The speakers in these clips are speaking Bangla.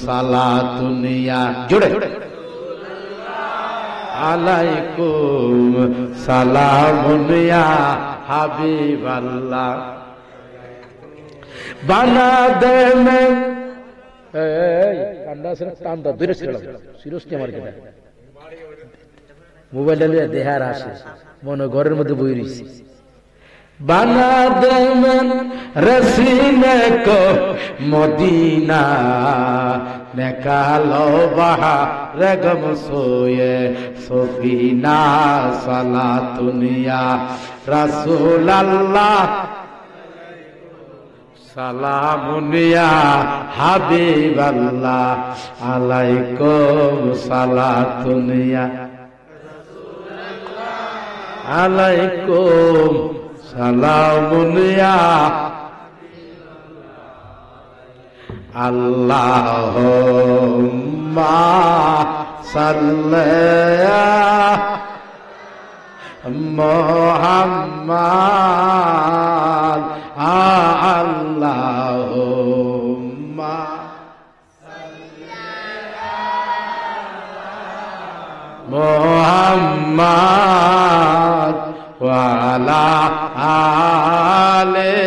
সালাতুন ইয়া জোরে আলাইকুম সালামুন ইয়া হাবিবাল্লাহ বানা দে মে এই কান্ডা সে টান্দা দূরে ছিল সিরিয়াসলি আমার কথা মোবাইল নিয়ে দেহার আসে মনে ঘরের মধ্যে বই রইছি বানা দে মন রসিনে কো মদিনা নিকালো বাহার গম সোয়ে সফিনা সালাতুন ইয়া রাসূলুল্লাহ সালামুন ইয়া হাবিবাল্লাহ আলাইকুম সালাতুন ইয়া আলাইকুম সালামুন ইয়া আল্লাহুম্মা সাল্লি মুহাম্মাদ আল্লাহুম্মা মুহাম্মাদ ওয়া আলা আলি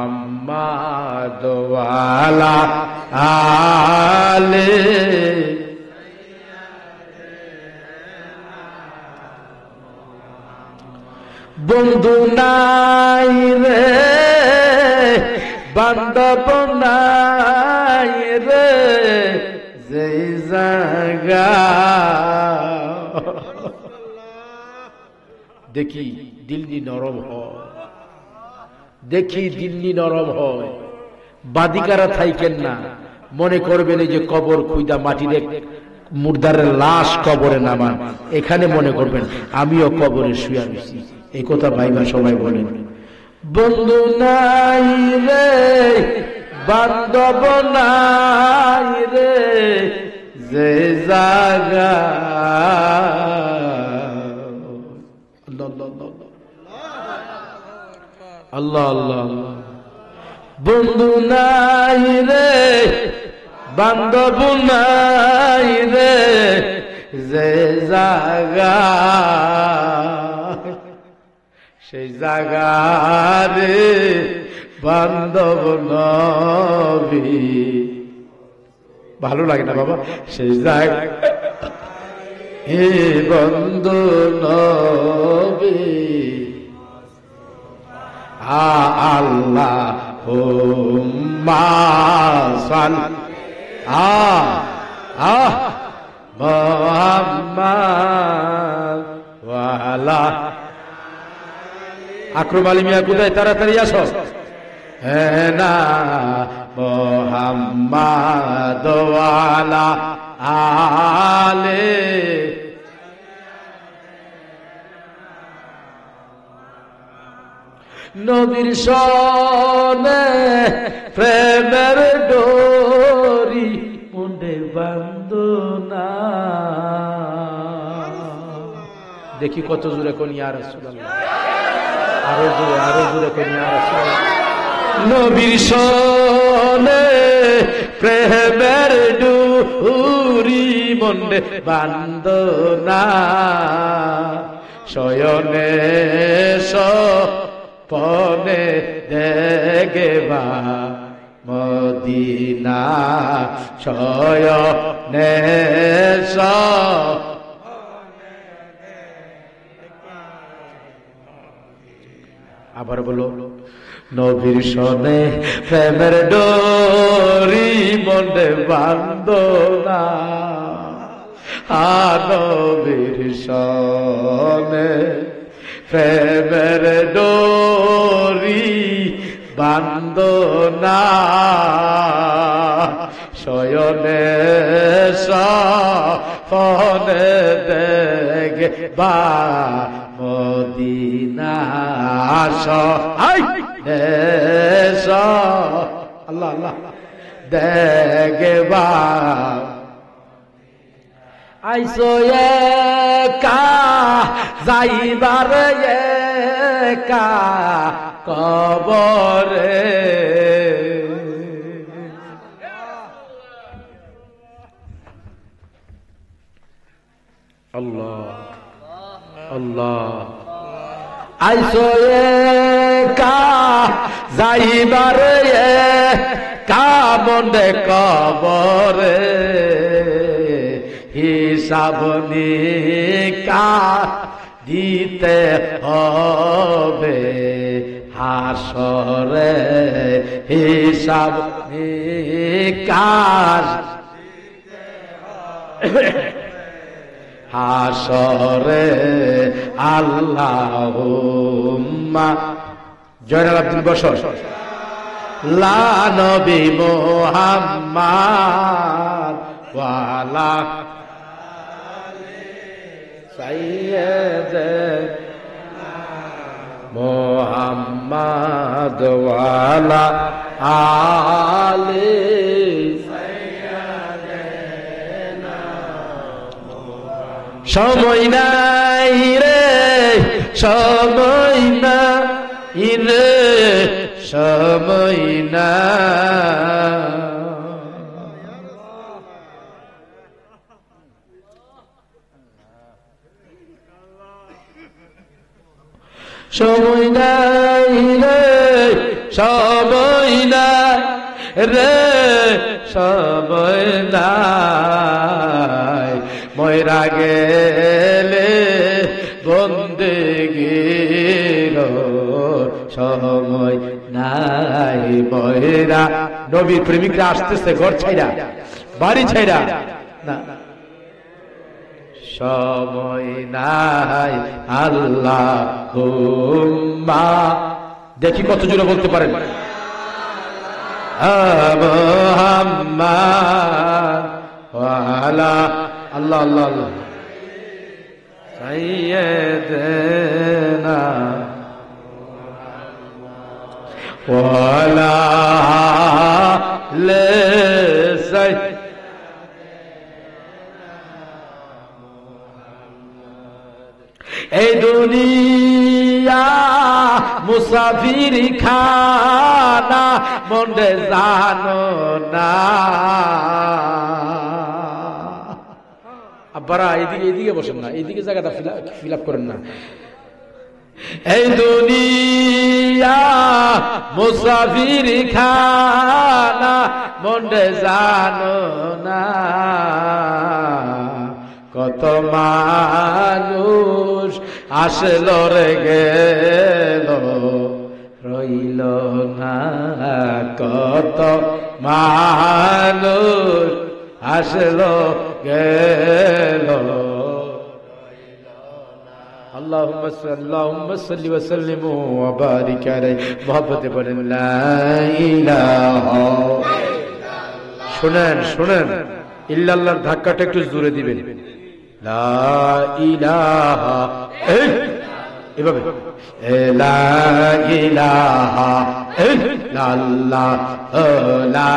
মুহাম্মাদ ওয়া আলা আলি বন্ধু নাই রে বান্ধব নাই রে যেই জায়গা দেখি দিল্লি নরম হয় দেখি দিল্লি নরম হয় বাদিকারা থাইকেন না মনে করবেন এই যে কবর খুইদা মাটিরে মুর্দারের লাশ কবরে নামান এখানে মনে করবেন আমিও কবরে শুয়ে রয়েছি এই কথা ভাইবা সবাই বলেন বন্ধু নাই রে বান্ধব নাই রে যে জায়গা আল্লাহ আল্লাহ বন্ধু নাই রে বান্ধব নাই রে যে জায়গা সেই জায়গারে বান্ধব নবী ভালো লাগে না বাবা সেই জায়গা হে বন্ধু নবী আল্লাহ হুম্মা মুহাম্মাদ ওয়া আলা আকরম আলী মিয়া কোথায় তাড়াতাড়ি আসো হ্যাঁ না মুহাম্মাদ ওয়া আলা আলি নবীর সনে প্রেমের ডোরি মুন্ডে বান্ধনা দেখি কত জোরে কোন ইয়া রাসূলুল্লাহ আরো জোরে কোন ইয়া রাসূলুল্লাহ নবীর সনে প্রেমের ডোরি মুন্ডে বান্ধনা শয়নে পনে দেখবা মদিনা শয়নে আবার বলো নবীর সনে প্রেমের ডোরি মনে বান্ধনা নবীর সনে প্রেমের ডোরি বান্ধনা শয়নে সনে দেখবা মদিনা আল্লাহ আল্লাহ দেখবা আইসো একা যাইবার কা কবরে আল্লাহ আল্লাহ আইসো কা যাইবার কামনে কবরে হিসাব নিকাশ দিতে হবে হাসরে হিসাব নিকাশ হাসরে আল্লাহুম্মা জয়নাল আব্দুল বশর লা নবী মুহাম্মদ ওয়া আলা সাইয়্যিদিনা মুহাম্মদ ওয়া আলা আলি সাইয়্যিদিনা সময় নাই রে সময় নাই রে সময় না সময় নাই রে সময় নাই রে সময় নাই ময়রা গেলে বন্দেগীর সময় নাই ময়রা নবীর প্রেমিকরা আসতেছে ঘর ছাইরা বাড়ি ছাইরা না সময় নাই আল্লাহুম্মা দেখি কত জোরে বলতে পারেন মুহাম্মদ ওয়া আলা আল্লাহ আল্লাহ আল্লাহ সাইয়্যিদিনা ওয়া আলা আলি এই দুনিয়া মুসাফির খানা মনে জানো না আব্বারা এইদিকে এইদিকে বসেন না এইদিকে জায়গাটা ফিল আপ করেন না এই দুনিয়া মুসাফির খানা মনে জানো না কত মানুষ আসলো রে গেল রইল না কত মানুষ আসলো গেল আল্লাহুম্মা সাল্লি ওয়া সাল্লিম ওয়া বারিক আলাইহি মুহাব্বতে বলেন লা ইলাহা শুনেন শুনেন ইল্লাল্লাহর ধাক্কাটা একটু জোরে দিবেন লা ইলাহা এভাবে লা ইলাহা ইল্লাল্লাহ লা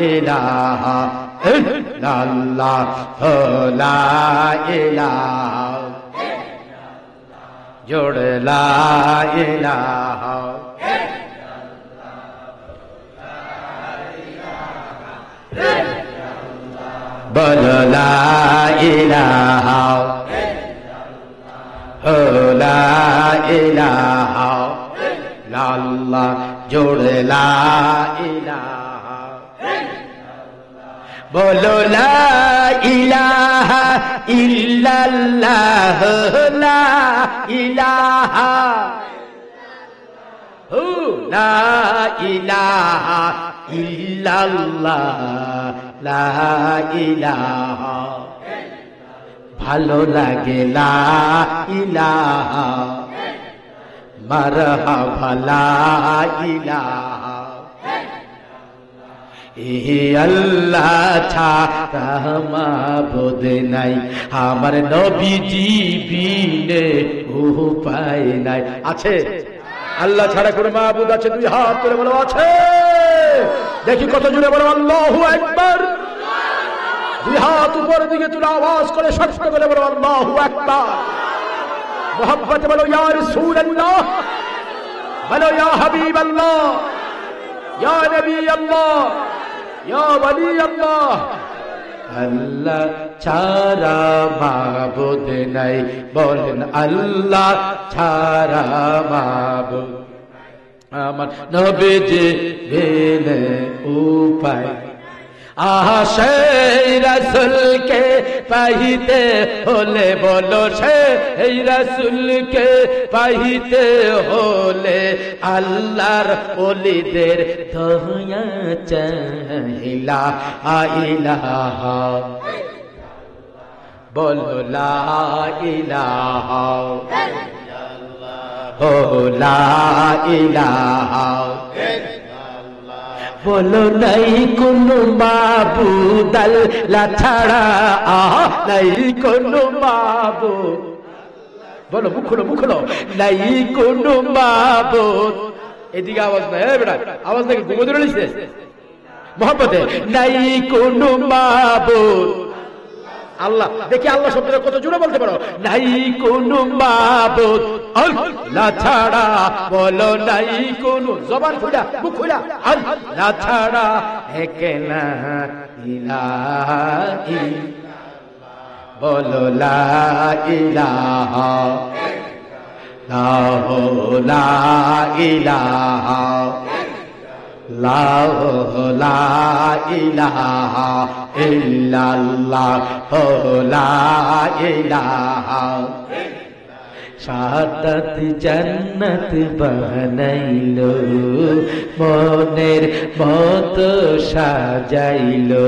ইলাহা ইল্লাল্লাহ লা ইলাহা জোড়ে লা ইলাহা বলো লা ইলাহা লা ইলাহা ইল্লাল্লাহ জোড়ে লা ইলাহা বলো লা ইলাহা ইল্লাল্লাহ লা ইলাহা লা ইলাহা ইল্লাল্লাহ লা ইলাহা ভালো লাগে লা ইলাহা মারহাবা লা ইলাহা এ আল্লাহ ছাড়া মাবুদ নাই আমার নবীজি বিনে উপায় নাই আছে আল্লাহ ছাড়া কোনো মাবুদ আছে দুই হাত তুলে বলো আছে দেখি কত জোরে বলো আল্লাহু আকবার দুই হাত উপরের দিকে তুলে আওয়াজ করে শক্ত করে বলো আল্লাহু আকবার मोहब्बत बोलो या रसूल अल्लाह, बोलो या हबीब अल्लाह, या नबी अल्लाह, या वली अल्लाह। अल्लाह ছাড়া মাবুদ নাই, বলেন আল্লাহ ছাড়া মাবুদ। আমার নবীজি বিনে উপায়, আহা সেই রাসূলকে পাইতে হলে, বলো সেই রাসূলকে পাইতে হলে আল্লাহর ওলিদের দয়া চাহিলা ইলাহা, বলো লা ইলাহা ও লা ইলাহা, বলো নাই কোনো মাবুদ আল্লাহ ছাড়া, নাই কোনো মাবুদ, বলো মুখ খোলো, নাই কোনো মাবুদ। এদিকে আওয়াজ নাই, বেটা আওয়াজ নাকি ঘুমো ধরে নিচ্ছে মোহাম্মতে, নাই কোনো মাবুদ আল্লাহ। দেখি আল্লাহ শব্দটা কত জোরে বলতে পারো, নাই কোনো মাবুদ আল্লাহ ছাড়া, বলো নাই কোনো, জবান খুলা মুখ খুলা, আল্লাহ ছাড়া একলা ইলাহা, বলো লা ইলাহা লা ইলাহা লা ইলাহা ইল্লাল্লাহ লা ইলাহা। সাদাত জান্নাত বানাইলো, মনের মতো সাজাইলো,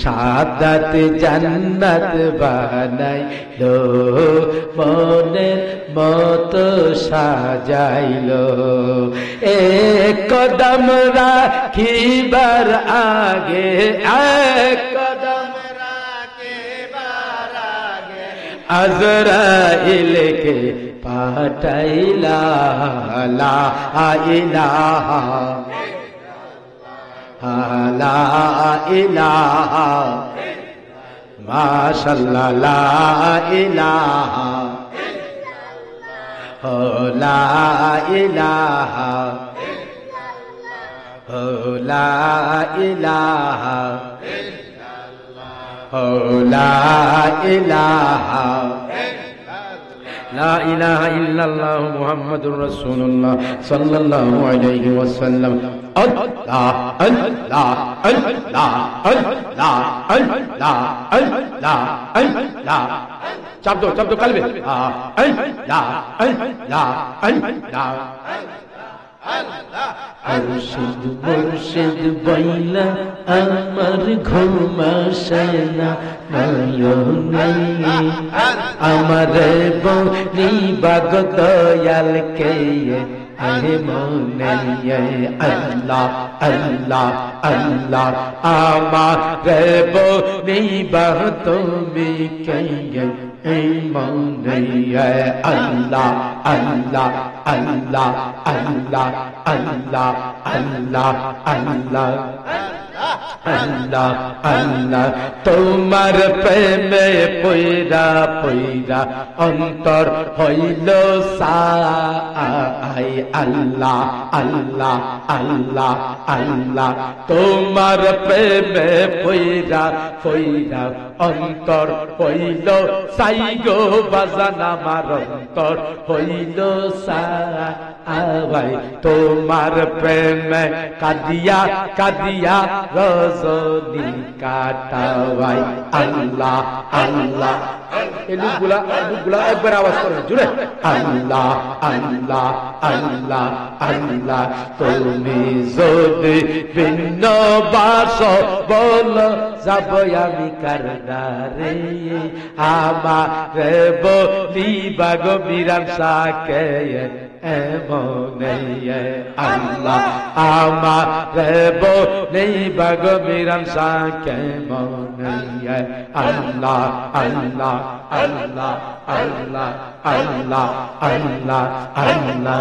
সাদাত জান্নাত বানাইলো, মনের মতো সাজাইলো। এক কদম রাখিবার আগে, এক কদম রাখিবার আগে আজরাইলকে পাঠাইলা লা ইলাহা লা ইলাহা, মাশাআল্লাহ লা ইলাহা লা ইলাহা লা ইলাহা লা ইলাহা লা ইলাহা ইল্লাল্লাহ মুহাম্মাদুর রাসূলুল্লাহ সাল্লাল্লাহু আলাইহি ওয়াসাল্লাম। আল্লাহ আল্লাহ আল্লাহ আল্লাহ আল্লাহ আল্লাহ আল্লাহ, চাপ দো কালবে, আল্লাহ আল্লাহ আল্লাহ। মুর্শিদ মুর্শিদ বইলা আমার ঘুম আসে না, নয়নে আমার বনি বাগ দয়াল কে মনে, আল্লাহ আল্লাহ আল্লাহ আমার বনি বাগ তুমি কে মনে, আল্লাহ আল্লাহ আল্লাহ আল্লাহ আল্লাহ আল্লাহ আল্লাহ আল্লাহ আল্লাহ। তোমার প্রেমে পয়রা পয়রা অন্তর হইল সাই, আল্লাহ আল্লাহ আল্লাহ আল্লাহ। তোমার প্রেমে পয়রা পয়রা অন্তর হইল সাই গো বাজান, আমার অন্তর হইল সাই। তোমার প্রেমে কাদিয়া কাদিয়া রজনী কাটাওয়াই, আল্লাহ আল্লাহ। এই লোকগুলা একবার আওয়াজ করে জুড়ে, আল্লাহ আল্লাহ আল্লাহ আল্লাহ। তুমি যদি ভিন্ন বাস বল, যাব আমি কারদারে, আমারে বলিবা গো মিরান সাকে এমনে, আল্লাহ আমারে বলিবা গো মিরান সাকে মনে, আল্লাহ আল্লাহ আল্লাহ আল্লাহ আল্লাহ আল্লাহ আল্লাহ।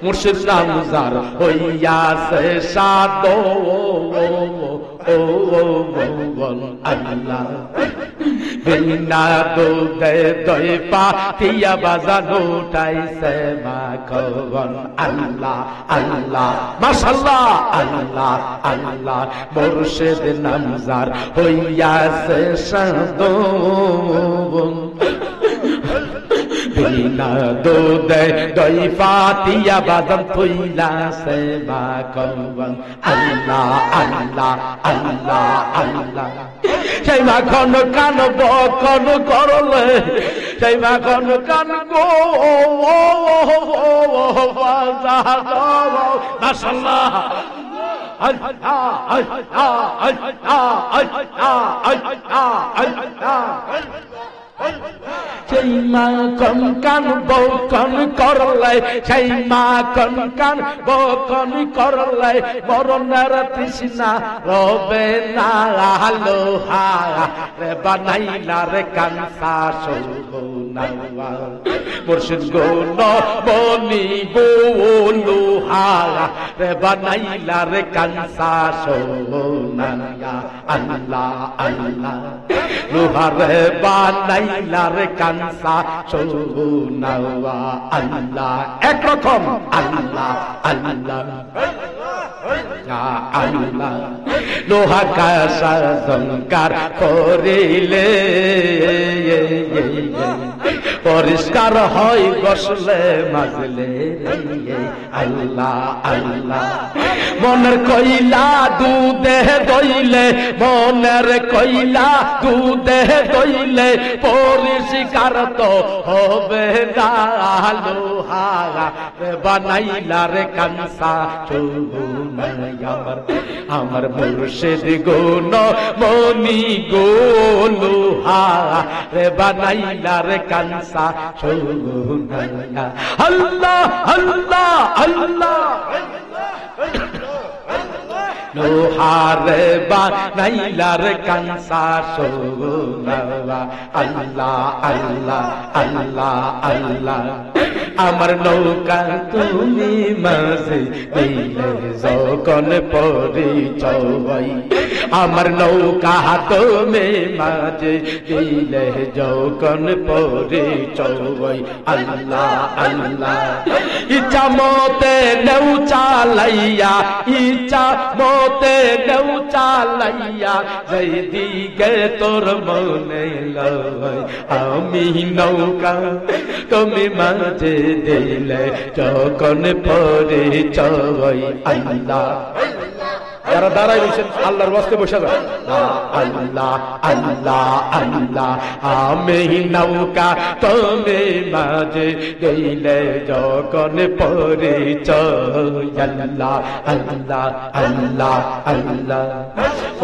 মুর্শিদ নামজার হইয়াছে সাদো ও আল্লাহ বিনা দুধে দই পাতিয়া বাজানো উঠাইছে মাখন আল্লাহ আল্লাহ মাশাআল্লাহ আল্লাহ আল্লাহ মুর্শিদ নামজার হইয়াছে সাদো বিনা দুধে দই পাতিয়া বাজান থইলাছে মাখন আল্লাহ আল্লাহ আল্লাহ আল্লাহ সেই মাখন কান বকন করলে সেই মাখন কান গো মাশাআল্লাহ সেই মাখন কান বকন করলে সেই মাখন কান বকন করলে মরণের তৃষ্ণা রবে না লোহা রে বানাইলা রে কানসা সোনাওয়া মুর্শিদ গো নবনি গো লোহা রে বানাইলা রে কানসা সোনায়া আল্লাহ আল্লাহ লোহা রে বানাইলা রে কানসা সোনাওয়া আল্লাহ একরকম আল্লাহ আল্লাহ আল্লাহ লোহা কাঁসা জঙ্কার করিলে পরিষ্কার হয় বসলে মাজলে আল্লাহ আল্লাহ মনের কইলা দুধে দইলে মনের কইলা দুধে দইলে পরিষ্কার তো হবে না লোহা বানাইলা রে কানসা আমার মুর্শিদ গো মনি গো লোহা রে বানাইলা রে কানসা সোনায়া আল্লাহ আল্লাহ আল্লাহ লোহারে বানাইলার কানসা সোনাওয়া আল্লাহ আল্লাহ আল্লাহ আল্লাহ আমার নৌকা তুমি মাঝে দিলে যখন পরিচয় আমার নৌকা তুমি মাঝে দিলে যখন পরিচয় আল্লাহ আল্লাহ ইচ্ছা মতে নেউ চালাইয়া ইচ্ছা মতে নেউ চালাইয়া যেই দিকে তোর মনে লয় আমি নৌকা তুমি মাঝে দিলে যখন পরিচয় আল্লাহ যারা দাঁড়াই রয়েছেন আল্লাহর ওয়াস্তে বসে যান আল্লাহ আল্লাহ আল্লাহ আমি নৌকা তুমি মাঝে দিলে যখন পরিচয় আল্লাহ আল্লাহ আল্লাহ আল্লাহ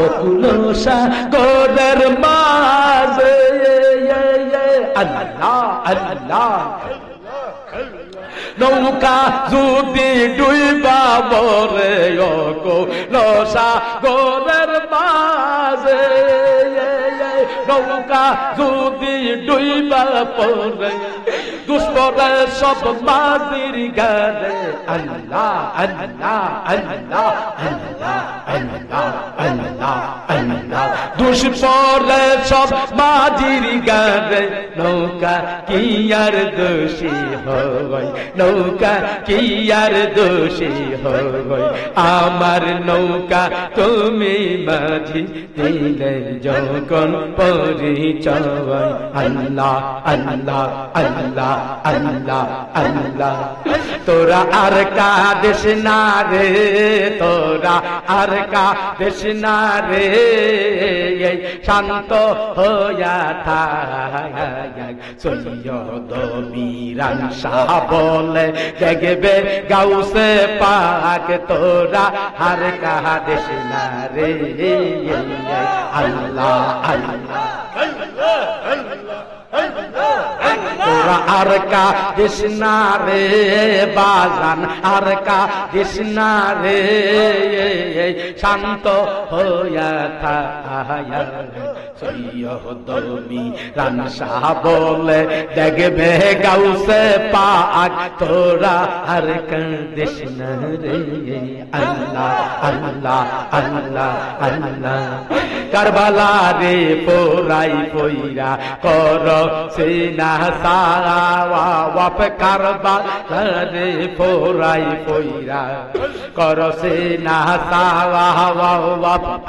অকুলসা গোদের মাঝে আল্লাহ আল্লাহ নৌকা যদি ডুইবা মরে লসা গোরের মাঝে নৌকা যদি ডুইবা পরে দুষ্পরে সব মাদির গানে আল্লাহ আল্লাহ আল্লাহ আল্লাহ আল্লাহ আল্লাহ আল্লাহ দুষ্পরে সব মাদির গানে নৌকা কি আর দোষী হয় নৌকা কি আর দোষী হয় আমার নৌকা তুমি মাঝি দিলে যখন পরিচয় আল্লাহ আল্লাহ আল্লাহ আল্লাহ আল্লাহ তোরা আর কাঁদিস না রে তোরা আর কাঁদিস না রে শান্ত হইয়া থাক সৈয়দ মিরান শাহ বলে দেখবে গাউসে পাক তোরা আর কাঁদিস না রে আল্লাহ আল্লাহ তোরা আর কাঁদিস না রে বাজান আর কাঁদিস না রে শান্ত হইয়া থাক সৈয়দ মিরান শাহ বলে দেখবে গাউসে পাক তোরা আর কাঁদিস না রে আল্লাহ আল্লাহ আল্লাহ আল্লাহ কারবালা রে পোরাই পইরা কর সিনা সাওয়াব কারবালা রে পোরাই পইরা কর সিনা সাওয়াব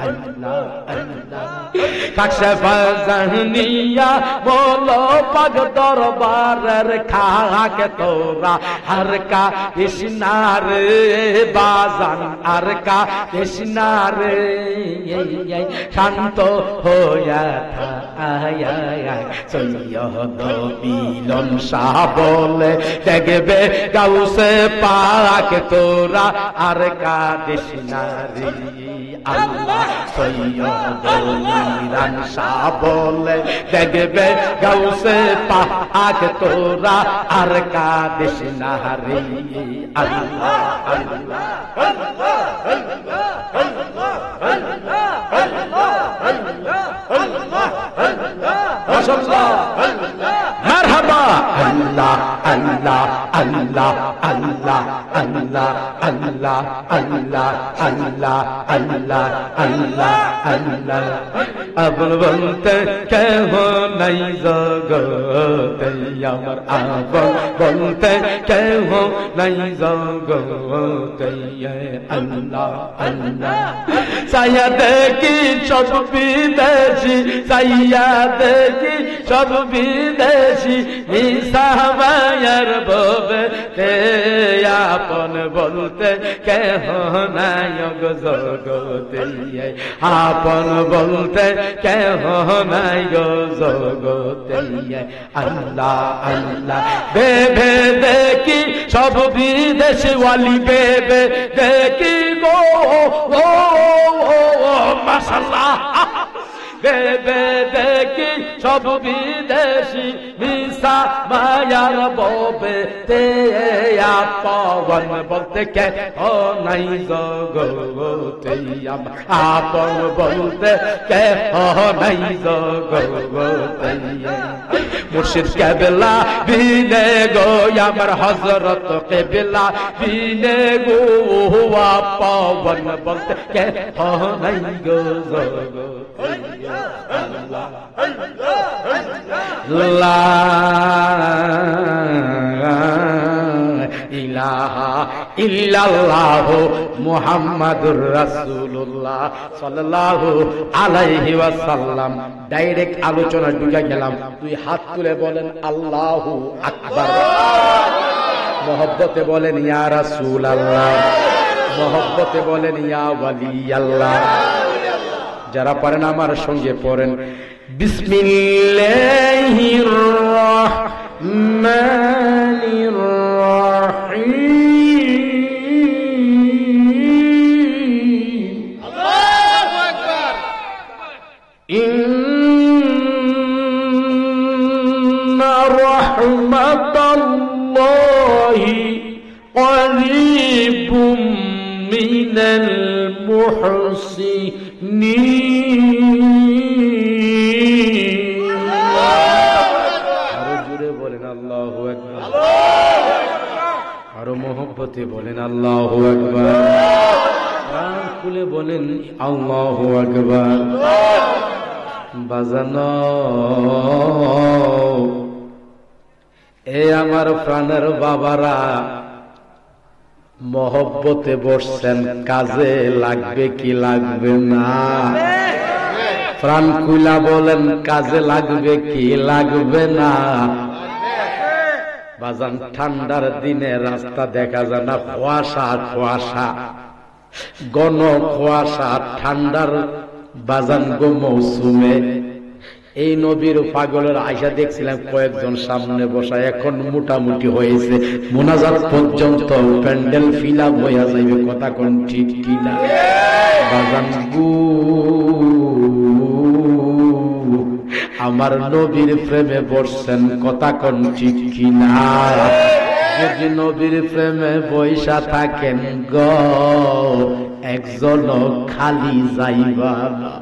আল্লাহ আল্লাহ কাশফ জাহনিয়া বলো পাগ দরবারের খাক তোরা আর কা কৃষ্ণারে বাজান আর কা কৃষ্ণারে শান্ত হইয়া থায়া সৈয়দ মিলন শাহ বলে দেখবে গাউসে পাক তোরা আর কা কৃষ্ণারে আল্লাহ সৈয়দ মিরান শাহ বলে দেখবে গাউসে পাক তোরা আর কাদিস না রে আল্লাহ আল্লাহ আল্লাহ আল্লাহ আল্লাহ আল্লাহ আল্লাহ আল্লাহ আল্লাহ মাশাআল্লাহ মারহাবা আল্লাহ আল্লাহ আল্লাহ আল্লাহ আল্লাহ আল্লাহ আল্লাহ আল্লাহ আল্লাহ আল্লাহ আল্লাহ আপন বলতে কেহ নাই জগতে আমার আপন বলতে কেহ নাই জগতে আল্লাহ আল্লাহ সাইয়া দেখি সব বিদেশি সাইয়া দেখি সব বিদেশি মিসাবায়ার ববে তে আপন বলতে কেহ নাই জগতে আপন বলতে কেহ নাই জগতে আল্লাহ আল্লাহ বেবে দেখি সব বিদেশি ওয়ালি বেবে দেখি গো মাশাআল্লাহ বেবে দেখি সব বিদেশি মিসা মায়ার ববে তে আপন বলতে কে ও নাই জগতে আপন বলতে কে ও নাই জগতে মুর্শিদ কেবলা বিনে গো আমার হযরত কেবলা বিনে গো আপন বলতে কে ও নাই গো জগতে আল্লাহ আল্লাহ লা ইলাহা ইল্লাল্লাহ মুহাম্মাদুর রাসূলুল্লাহ সাল্লাল্লাহু আলাইহি ওয়াসাল্লাম। ডাইরেক্ট আলোচনা ঢুকে গেলাম। তুই হাত তুলে বলেন আল্লাহু আকবার। মহব্বতে বলেন ইয়া রাসূলুল্লাহ, মহব্বতে বলেন ইয়া ওয়ালিয়াল্লাহ। যারা পারেন আমার সঙ্গে পড়েন বিসমিল্লাহির রহমানির রহিম। আল্লাহু আকবার। ইন্না রাহমাতাল্লাহি করিবুম মিনাল মুহসিনিন। আরো জোরে বলেন আল্লাহু আকবার। আরো মহব্বতে বলেন আল্লাহু আকবার। প্রাণ খুলে বলেন আল্লাহু আকবার। বাজানো এ আমার প্রাণের বাবারা, মহব্বতে বসছেন, কাজে লাগবে কি লাগবে না? প্রাণ খুলা বলেন কাজে লাগবে কি লাগবে না? বাজান ঠান্ডার দিনে রাস্তা দেখা যায় না, কুয়াশা কুয়াশা, ঘন কুয়াশা, ঠান্ডার বাজান গো মৌসুমে। এই নবীর পাগলের আয়সা দেখছিলাম কয়েকজন সামনে বসা, এখন মোটামুটি হয়েছে, মোনাজাত পর্যন্ত প্যান্ডেল ফিল আপ হইয়া যাইবে। কথা কোন ঠিক কিনা? বাজান গো আমার নবীর প্রেমে বসছেন, কথা কোন ঠিক কিনা? যদি নবীর প্রেমে বৈশা থাকেন গো, একজন খালি যাইবা না।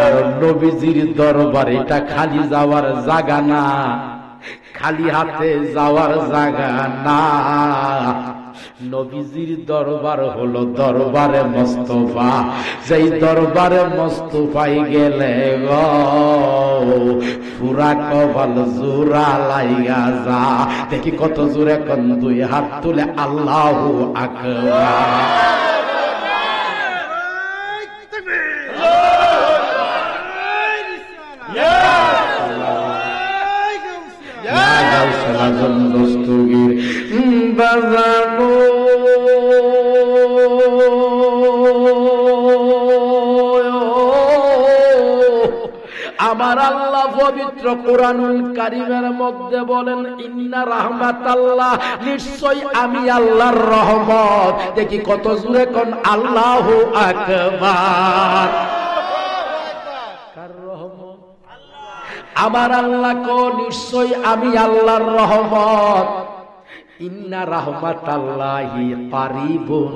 কারণ নবীজির দরবার এটা খালি যাওয়ার জায়গা না, খালি হাতে যাওয়ার জায়গা না। নবীজির দরবার হলো দরবারে মোস্তফা, যেই দরবারে মোস্তফায় গেলে গো পুরা কপাল জোড়া লাইগা যা। দেখি কত জোরে কোন দুই হাত তুলে আল্লাহু আকবার। বাজানো আমার আল্লাহ পবিত্র কোরআনুল কারীমের মধ্যে বলেন, ইন্না রাহমাতাল্লাহ, নিশ্চয় আমি আল্লাহর রহমত। দেখি কত জোরে কোন আল্লাহু আকবার। কার রহমত? আমার আল্লাহ কো নিশ্চয় আমি আল্লাহর রহমত। ইন্না রাহমাতাল্লাহি কারিবুন,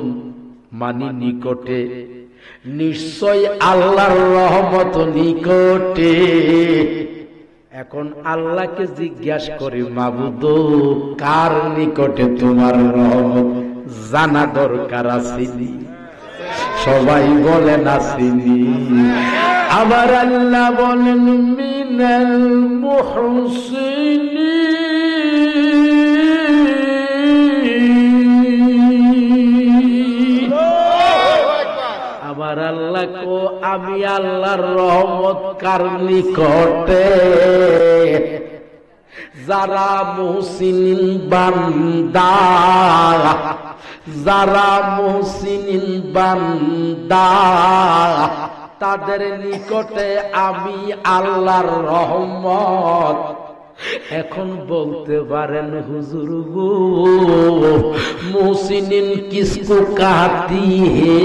মানে নিকটে। নিশ্চয় আল্লাহর রহমত নিকটে। এখন আল্লাহকে জিজ্ঞাসা করি, মাবুদ কার নিকটে তোমার রহমত? জানা দরকার আসেনি? সবাই বলেন আসেনি? আবার আল্লাহ বলেন, মিনাল মুহসিনিন, আমার আল্লাহ কো আমি আল্লাহর রহমত কার নিকটে? যারা মুহসিনিন বান্দা, যারা মুহসিনিন বান্দা তাদের নিকটে আমি আল্লাহর রহমত। এখন বলতে পারেন হুজুর গো মুহসিনিন কিসকো কাতি হে,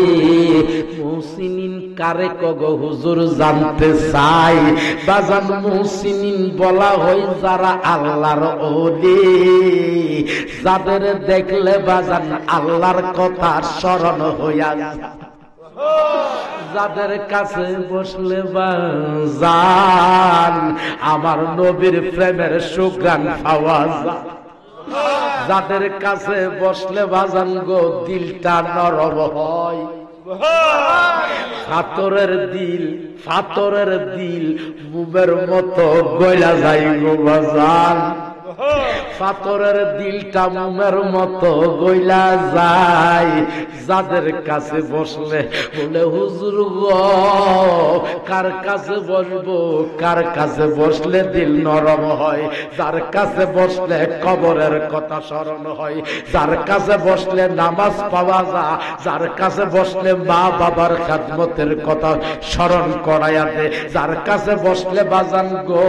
মুহসিনিন কারে কগো হুজুর জানতে চাই। বাজান মুহসিনিন বলা হয় যারা আল্লাহর ওলি, যাদের দেখলে বাজান আল্লাহর কথা স্মরণ হইয়া যায়, যাদের কাছে বসলে বাজান আমার নবীর প্রেমের সুঘ্রাণ পাওয়া যায়, যাদের কাছে বসলে বাজান গো দিলটা নরম হয়। ফাতরের দিল, ফাতরের দিল মুমের মতো গলা যায় গো বাজান, ফাতরের দিলটা মুমের মতো গইলা যায়। যাদের কাছে বসলে বলে হুজুর গো কার কাছে বসবো, কার কাছে বসলে দিল নরম হয়, যার কাছে বসলে কবরের কথা স্মরণ হয়, যার কাছে বসলে নামাজ পাওয়া যায়, যার কাছে বসলে মা বাবার খেদমতের কথা স্মরণ করাইয়া দে, যার কাছে বসলে বাজান গো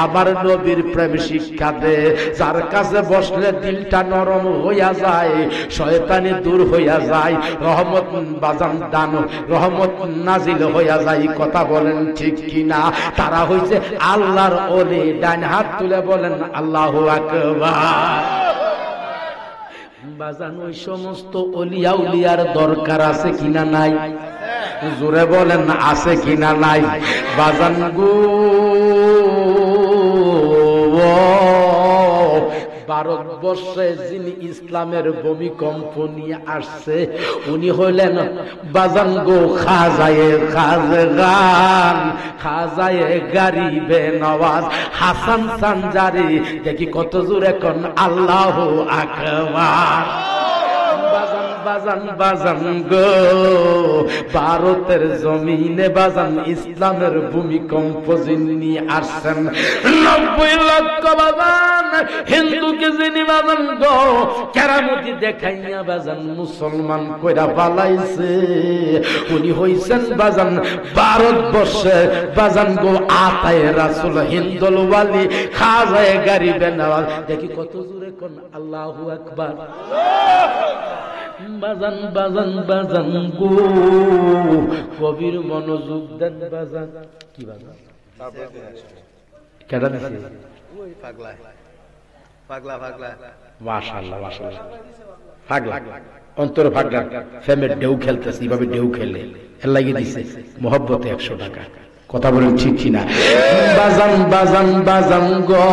আমার নবীর প্রেম শিক্ষা দে, যার কাছে বসলে দিলটা নরম হইয়া যায়, শয়তানি দূর হইয়া যায়, রহমত বাজান দান রহমত নাজিল হইয়া যায়। কথা বলেন ঠিক কিনা? তারা হইছে আল্লাহর ওলি। ডান হাত তুলে বলেন আল্লাহু আকবার। বাজান ওই সমস্ত ওলিয়া উলিয়ার দরকার আছে কিনা নাই? জোরে বলেন আছে কিনা নাই? বাজান গো ভারতবর্ষে যিনি ইসলামের ভূমিকম্প নিয়ে আসছে উনি হইলেন বাজান গো খাজায়ে খাজগান, খাজায়ে গরিবে নওয়াজ হাসান সানজারি। দেখি কত জোরে কোন আল্লাহু আকবার। বাজান বাজান গো ভারতের জমিনে বাজান ইসলামের ভূমিকম্প যিনি আসছেন 90 লক্ষ বাজান হিন্দুকে যিনি বাজান গো কেরামতি দেখাইয়া বাজান মুসলমান কইরা পালাইছে, উনি হইছেন বাজান ভারতবর্ষে বাজান গো আতায়ে রাসূল হিন্দুল ওয়ালি খাজায়ে গরিবে নওয়াজ। দেখি কত জোরে কোন আল্লাহু আকবার। বাজান বাজান বাজান গো কবির মনোযোগ দেন বাজান। কি বাজান কেডা দিছে? ওই পাগলা পাগলা পাগলা। মাশাআল্লাহ মাশাআল্লাহ। পাগলা অন্তর পাগলা ফেমের ঢেউ খেলতেছে, এইভাবে ঢেউ খেলে এর লাগি দিছে মোহব্বতে 100 টাকা। কথা বলেন ঠিক কিনা? বাজান বাজান বাজান গো,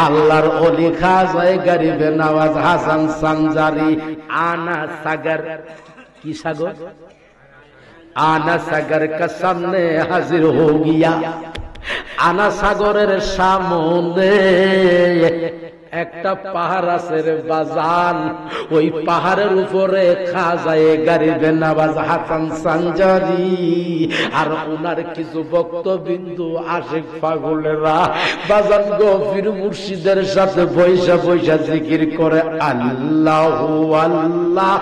আল্লাহর ওলি খাজা গরিবে নওয়াজ হাসান সানজারি আনা সাগর, কি সাগর? আনা সাগর কা সামনে হাজির হো গিয়া। আনা সাগরের সামনে একটা পাহাড় আছে রে বাজান, ওই পাহাড়ের উপরে খাজায়ে গরিবে নওয়াজ হাসান সানজারি আর ওনার কিছু ভক্তবিন্দু আশিক পাগলেরা বাজান গফির মুর্শিদের সাথে বৈশা বৈশা জিকির করে আল্লাহু আল্লাহ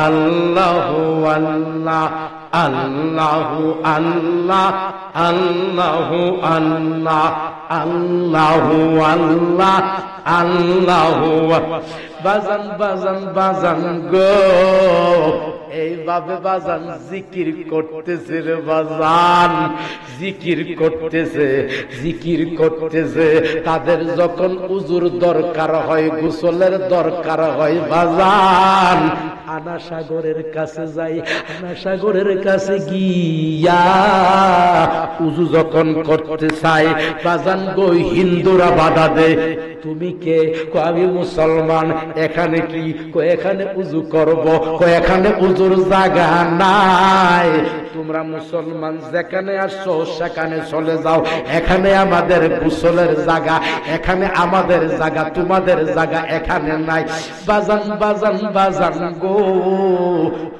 আল্লাহু আল্লাহ আল্লাহু আল্লাহ আল্লাহু আল্লাহ আল্লাহু আল্লাহ আল্লাহু। বাজান বাজান বাজান গো, এইভাবে বাজান জিকির করতেছে রে বাজান, জিকির করতেছে জিকির করতেছে। তাদের যখন উজুর দরকার হয়, গোসলের দরকার হয় বাজান, আনা সাগরের কাছে যাই। আনা সাগরের কাছে গিয়া উজু যখন করতে চাই বাজান গো, হিন্দুরা বাধা দেয়। তুমি কে? আমি মুসলমান। এখানে কি? এখানে উজু করব। এখানে উজুর জায়গা নাই। তোমরা মুসলমান যেখানে আসছো সেখানে চলে যাও, এখানে আমাদের গোসলের জায়গা, এখানে আমাদের জায়গা, তোমাদের জায়গা এখানে নাই। বাজান বাজান বাজান গো,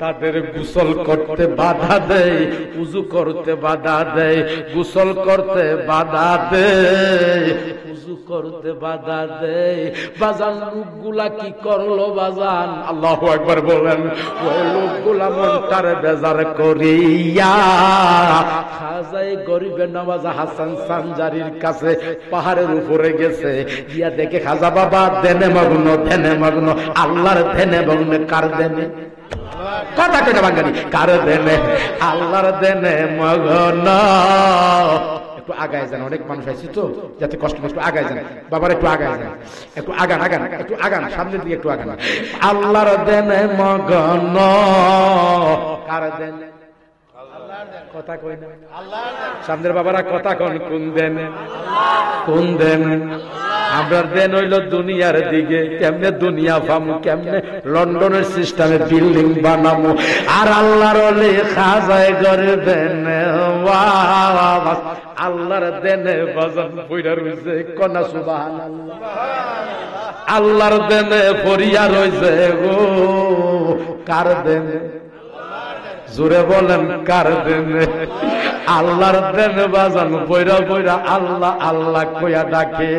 তাদের গোসল করতে বাধা দেয়, উজু করতে বাধা দেয়, গোসল করতে বাধা দেয়, উজু করতে বাধা দেয়। বাজান লোকগুলা কি করলো বাজান? আল্লাহু আকবার বলেন। ওই লোকগুলা মনটারে বেজার করিয়া খাজায়ে গরিবে নওয়াজ হাসান সানজারির কাছে পাহাড়ের উপরে গেছে। গিয়া দেখে খাজা বাবা ধ্যানে মগ্ন, ধ্যানে মগ্ন। আল্লাহর ধ্যানে মগ্ন। কার ধ্যানে? কথা কেন বাঙালি? কার ধ্যানে? আল্লাহর ধ্যানে মগ্ন। একটু আগায় যান, অনেক মানুষ আছে তো, যাতে কষ্ট একটু আগায় যান। বাবার একটু আগায় যান, একটু আগান আগান, একটু আগান, সামনের দিকে একটু আগান। আল্লাহর ধ্যানে মগ্ন। কার ধ্যানে? কথা কই না সামনের বাবারা, কথা কন। কোন দেন? কোন দেন? আমরা দেন হইল দুনিয়ার দিকে। কেমনে দুনিয়া পামু? কেমনে লন্ডনের সিস্টেমে বিল্ডিং বানামু? আর আল্লাহর ওলি খাজায়ে গরিবে নওয়াজ আল্লাহর দেনে বাজান পয়রা রইছে। কনা সুবহানাল্লাহ। আল্লাহর দেনে ফরিয়া রইছে গো। কার দেনে? জোরে বলেন, কার দেনে? আল্লাহর দেনে বাজান বইরা বইরা আল্লাহ আল্লাহ কইয়া ডাকে।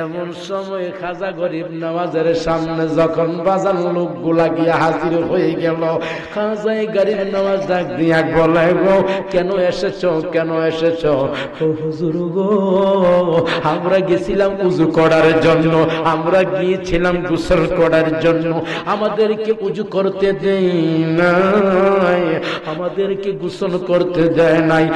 এমন সময় খাজা গরিব নওয়াজের সামনে যখন বাজান লোকগুলা গিয়া হাজির হয়ে গেল, খাজায়ে গরিব নওয়াজ ডাক দিয়া বলে গো, কেন এসেছো? কেন এসেছো? হুজুর গো, আমরা গেছিলাম উজু করার জন্য, আমরা গিয়েছিলাম গোসল করার জন্য, আমাদেরকে উজু করতে দেই নাই, আমাদেরকে গোসল করতে দেয় নাই।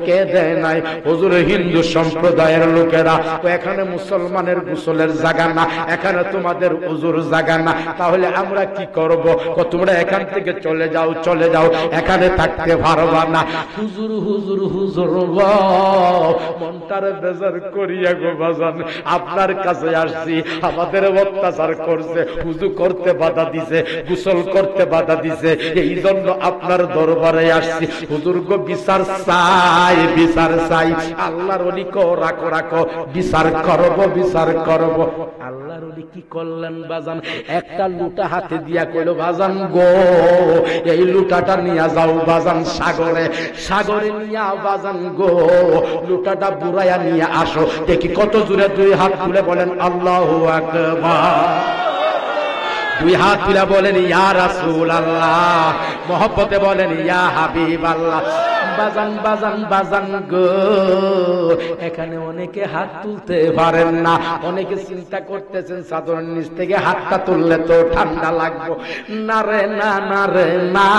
কে দেয় নাই? হুজুর হিন্দু সম্প্রদায়ের লোকেরা। এখানে মুসলমানের গোসলের জায়গা না, এখানে তোমাদের উজুর জায়গা না, তাহলে আমরা কি করব? তোমরা এখান থেকে চলে যাও, চলে যাও, এখানে থাকতে পারবা না। হুজুর হুজুর হুজুর গো, মনটার বেজার করিয়া গো বাজান আপনার কাছে আসছি। আমাদের অত্যাচার করছে, উজু করতে বাধা দিছে, গোসল করতে বাধা দিছে, এই জন্য আপনার দরবারে আসছি। হুজুর গো বিচার চাই, বিচার চাই। আল্লাহর ওলি কো রাখো রাখো, বিচার করব, বিচার করব। আল্লাহর ওলি কি করলেন বাজান? একটা লুটা হাতে দিয়া কইল, বাজান গো, এই লুটাটা নিয়ে যাও বাজান সাগরে, সাগরে নিয়া বাজান গো, লুটাটা বুড়াইয়া নিয়ে আসো। দেখি কত জোরে দুই হাত তুলে বলেন আল্লাহু আকবার। দুই হাত তুলে বলেন ইয়া রাসূলুল্লাহ, মহব্বতে বলেন ইয়া হাবিবাল্লাহ। বাজান বাজান বাজান গো, এখানে অনেকে হাত তুলতে পারেন না, অনেকে চিন্তা করতেছেন চাদরের নিচ থেকে হাতটা তুললে তো ঠান্ডা লাগবে। না রে না, না রে না,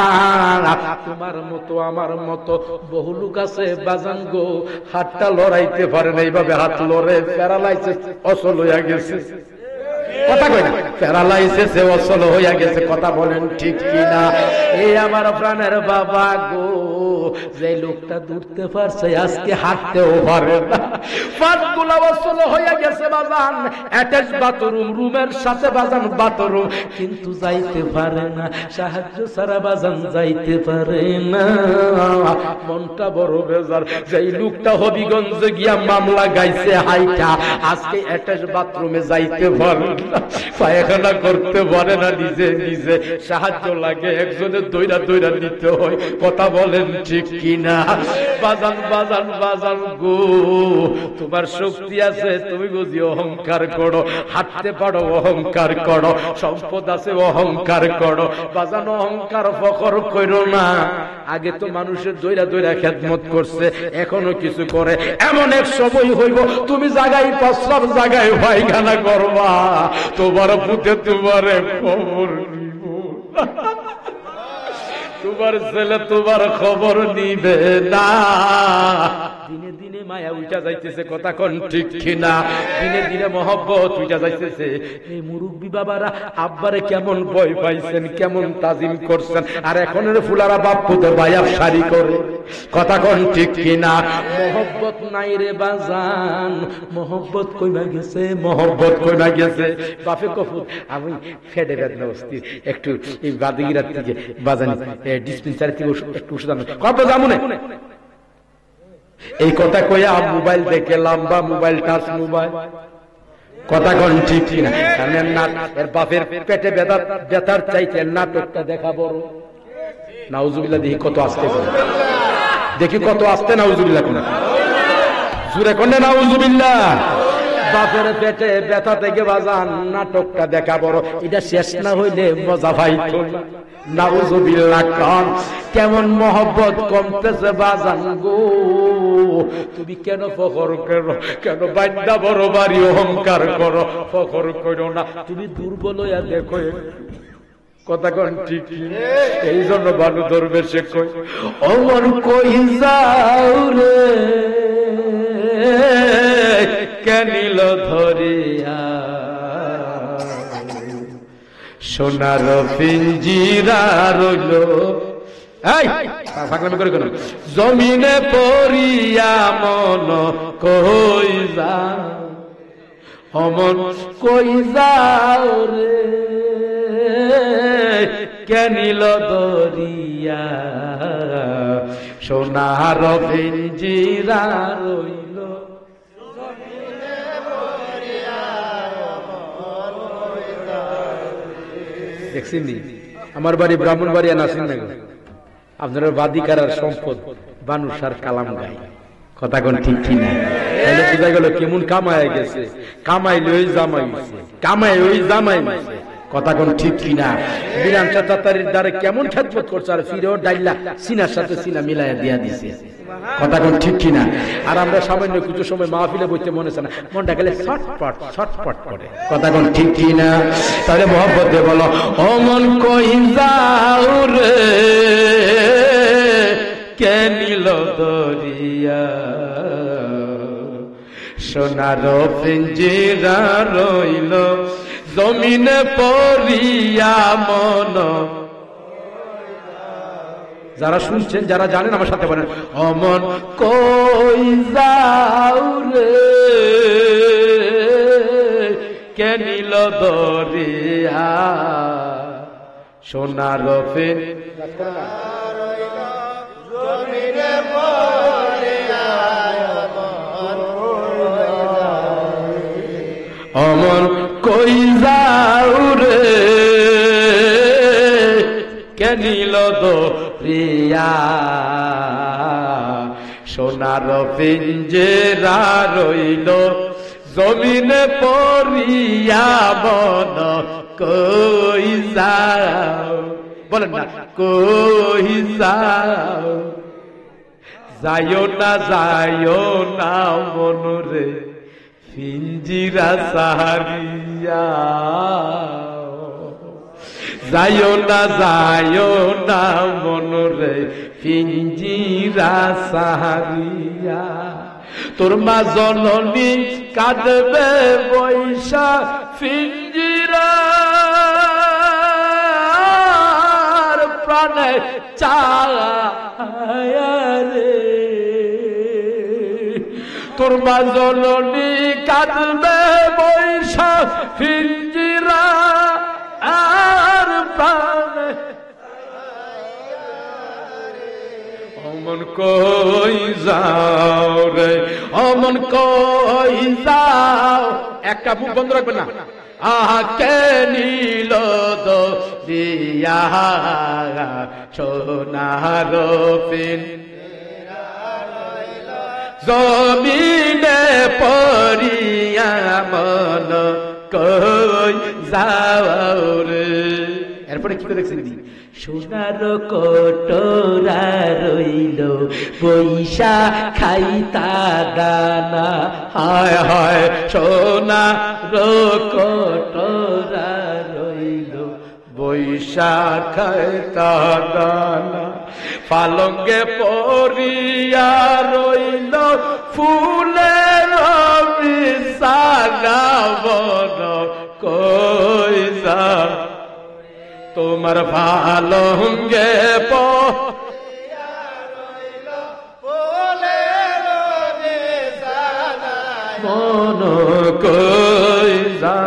তোমার মতো আমার মতো বহু লোক আছে বাজান গো, হাতটা লড়াইতে পারেন, এইভাবে হাত লড়ে প্যারালাইসিস অচল হইয়া গেছে। কথা কই না? প্যারালাইসিস অচল হইয়া গেছে। কথা বলেন ঠিক কিনা? এই আমার প্রাণের বাবা গো, যে লোকটা দৌড়তে পারছে আজকে হাঁটতেও পারে না। 5 বছর হয়ে গেছে বাজান, অ্যাটাচ বাথরুম, রুমের সাথে বাজান বাথরুম, কিন্তু যাইতে পারে না, সাহায্য ছাড়া বাজান যাইতে পারে না। মনটা বড় বেজার। যেই লোকটা হবিগঞ্জে গিয়া মামলা গাইছে হাইটা, আজকে অ্যাটাচ বাথরুমে যাইতে পারে না, পায়খানা করতে পারে না, নিজে নিজে সাহায্য লাগে, একজনের দইরা দইরা নিতে হয়। কথা বলেন ঠিক কিনা? বাজান বাজান বাজান গো, তোমার শক্তি আছে, তুমি বুঝি অহংকার করো, হাঁটতে পারো অহংকার করো, সম্পদ আছে অহংকার করো। বাজান অহংকার ফখর করো না। আগে তো মানুষের দইরা দইরা খেদমত করছে, এখনো কিছু করে। এমন এক সময় হইব তুমি জায়গায় প্রস্রাব জায়গায় পায়খানা করবা, তোমার পুঁতে তোমারে খবর নিব, তোমার ছেলে তোমার খবর নিবে না। দিনে দিনে মায়া উঠা যাইতেছে, কথা কোন ঠিক কিনা? দিনে দিনে মহব্বত উঠা যাইতেছে। এই মুরব্বী বাবারা আব্বারে কেমন ভয় পাইছেন, কেমন তাজিম করছেন, আর এখনের ফুলারা বাপ্পুতে বায়াব শাড়ি করে। কথা কোন ঠিক কিনা? মহব্বত নাই রে বাজান, মহব্বত কইমা গেছে, মহব্বত কইমা গেছে। বাপে কফুত আমি ফেডে বেদনা অস্থির, একটু এই বাদিগিরার থেকে বাজানি ডিসপেন্সারি থেকে একটু ওষুধ আনো, কত যাবো না। এই কথা কইয়া মোবাইল দেখে, লম্বা মোবাইল, টাচ মোবাইল। কথা কোন ঠিক কিনা? কারণ এর বাপের পেটে ব্যথার চাইতে নাটকটা দেখা বড়। নাউজুবিল্লাহ, দেখি কত আসতে, দেখি কত আসতে নাউজুবিল্লাহ, কোন জুরে কোন নাউজুবিল্লাহ। বাপের পেটে ব্যথা থেকে বাজান নাটকটা দেখা বড়, এটা শেষ না হইলে মজা পাইতো না। নাউজুবিল্লাহ। কারণ কেমন মহব্বত কমতেছে বাজান গো। তুমি কেন ফখর করো, কেন বান্দা বড় বাড়ি অহংকার করো? ফখর করো না, তুমি দুর্বল হইয়া দেখো। কথা কোন ঠিক? এই জন্য বানু দরবেশে কই, অমর কই যাও রে কেনিল ধরিয়া, সোনার পিঞ্জিরা রইল, জমিনে পড়িয়া মন কই যাও, অমন কই যাও রে কেনিল দরিয়া, সোনার পিঞ্জিরা রইল। দেখছেন আমার বাড়ি ব্রাহ্মণবাড়িয়া নাসিরনগর, আপনার বাদিকার সম্পদ বানুসার কালাম গাই। কথা কোন ঠিক কিনা? তাহলে বোঝা গেল কেমন কামায় গেছে, কামাইলে ওই জামাই, কামাই ওই জামাই। কথা কোন ঠিক কিনা? বিরান চাতারির দ্বারে কেমন খেদমত করছে, আর ফিরেও ডাইলা সিনার সাথে সিনা মিলাইয়া দিয়া দিছে। কথা কোন ঠিক কিনা? আর আমরা সামান্য কিছু সময় মাহফিলে বইতে মনে হয় না, মনটা গেলে ছটপট ছটপট করে। কথা কোন ঠিক কিনা? তাহলে মহব্বত দিয়ে বলো, অমন কই যাও রে কেনিল দরিয়া, সোনার পিঞ্জিরা রইল, জমিনে পড়িয়া মন। যারা শুনছেন, যারা জানেন আমার সাথে বলেন, অমন কই যাও রে কেনিল দরিয়া, সোনার জমিনে পড়িয়া, অমন কই যাও রে কেনিল দরিয়া, সোনার পিঞ্জেরা রইল, জমিনে পড়িয়া মন কই যাও। বলেন না, কই যাও, যাইও না যাইও না মনরে পিঞ্জিরা সাহারিয়া, যাইও না মনরে পিঞ্জিরা সাহারিয়া, তোর মা জননী কাঁদবে বৈশা পিঞ্জিরার প্রাণে চায়া তোর মা জননী কাঁদবে বৈশাখ পিঞ্জিরা আর প্রাণে অমন কই যাও রে অমন কই যাও একটা মুখ বন্ধ রাখবেন না আকে নীল দিয়া সোনার পিন জমিনে পড়িয়া মন কই যাও রে এরপরে কি করে দেখছেন দিদি সোনার কটোরা রইল পয়সা খাইতা দানা হায় হায় সোনার কটোরা রইল পয়সা খাইতা দানা পালঙ্গে পড়িয়া রইল ফুলের বিছানা বন কই যা তোমার পালঙ্গে পড়িয়া রইল ফুলের বিছানা মন কই যা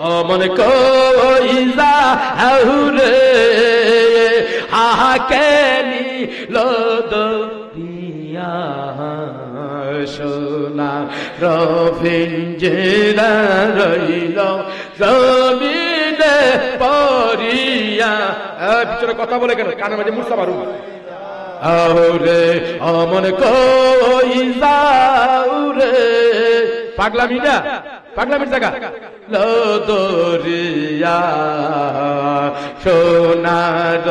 অমন কই যাও রে আকে নীল দিয়া সোনা পিঞ্জিরা রইল জমিনে পড়িয়া পিছনে কথা বলে কেন কানের মাঝে মুসা মারু রে অমন কই যাও রে পাগলামিটা পাগলামির জায়গা লদরিয়া সোনার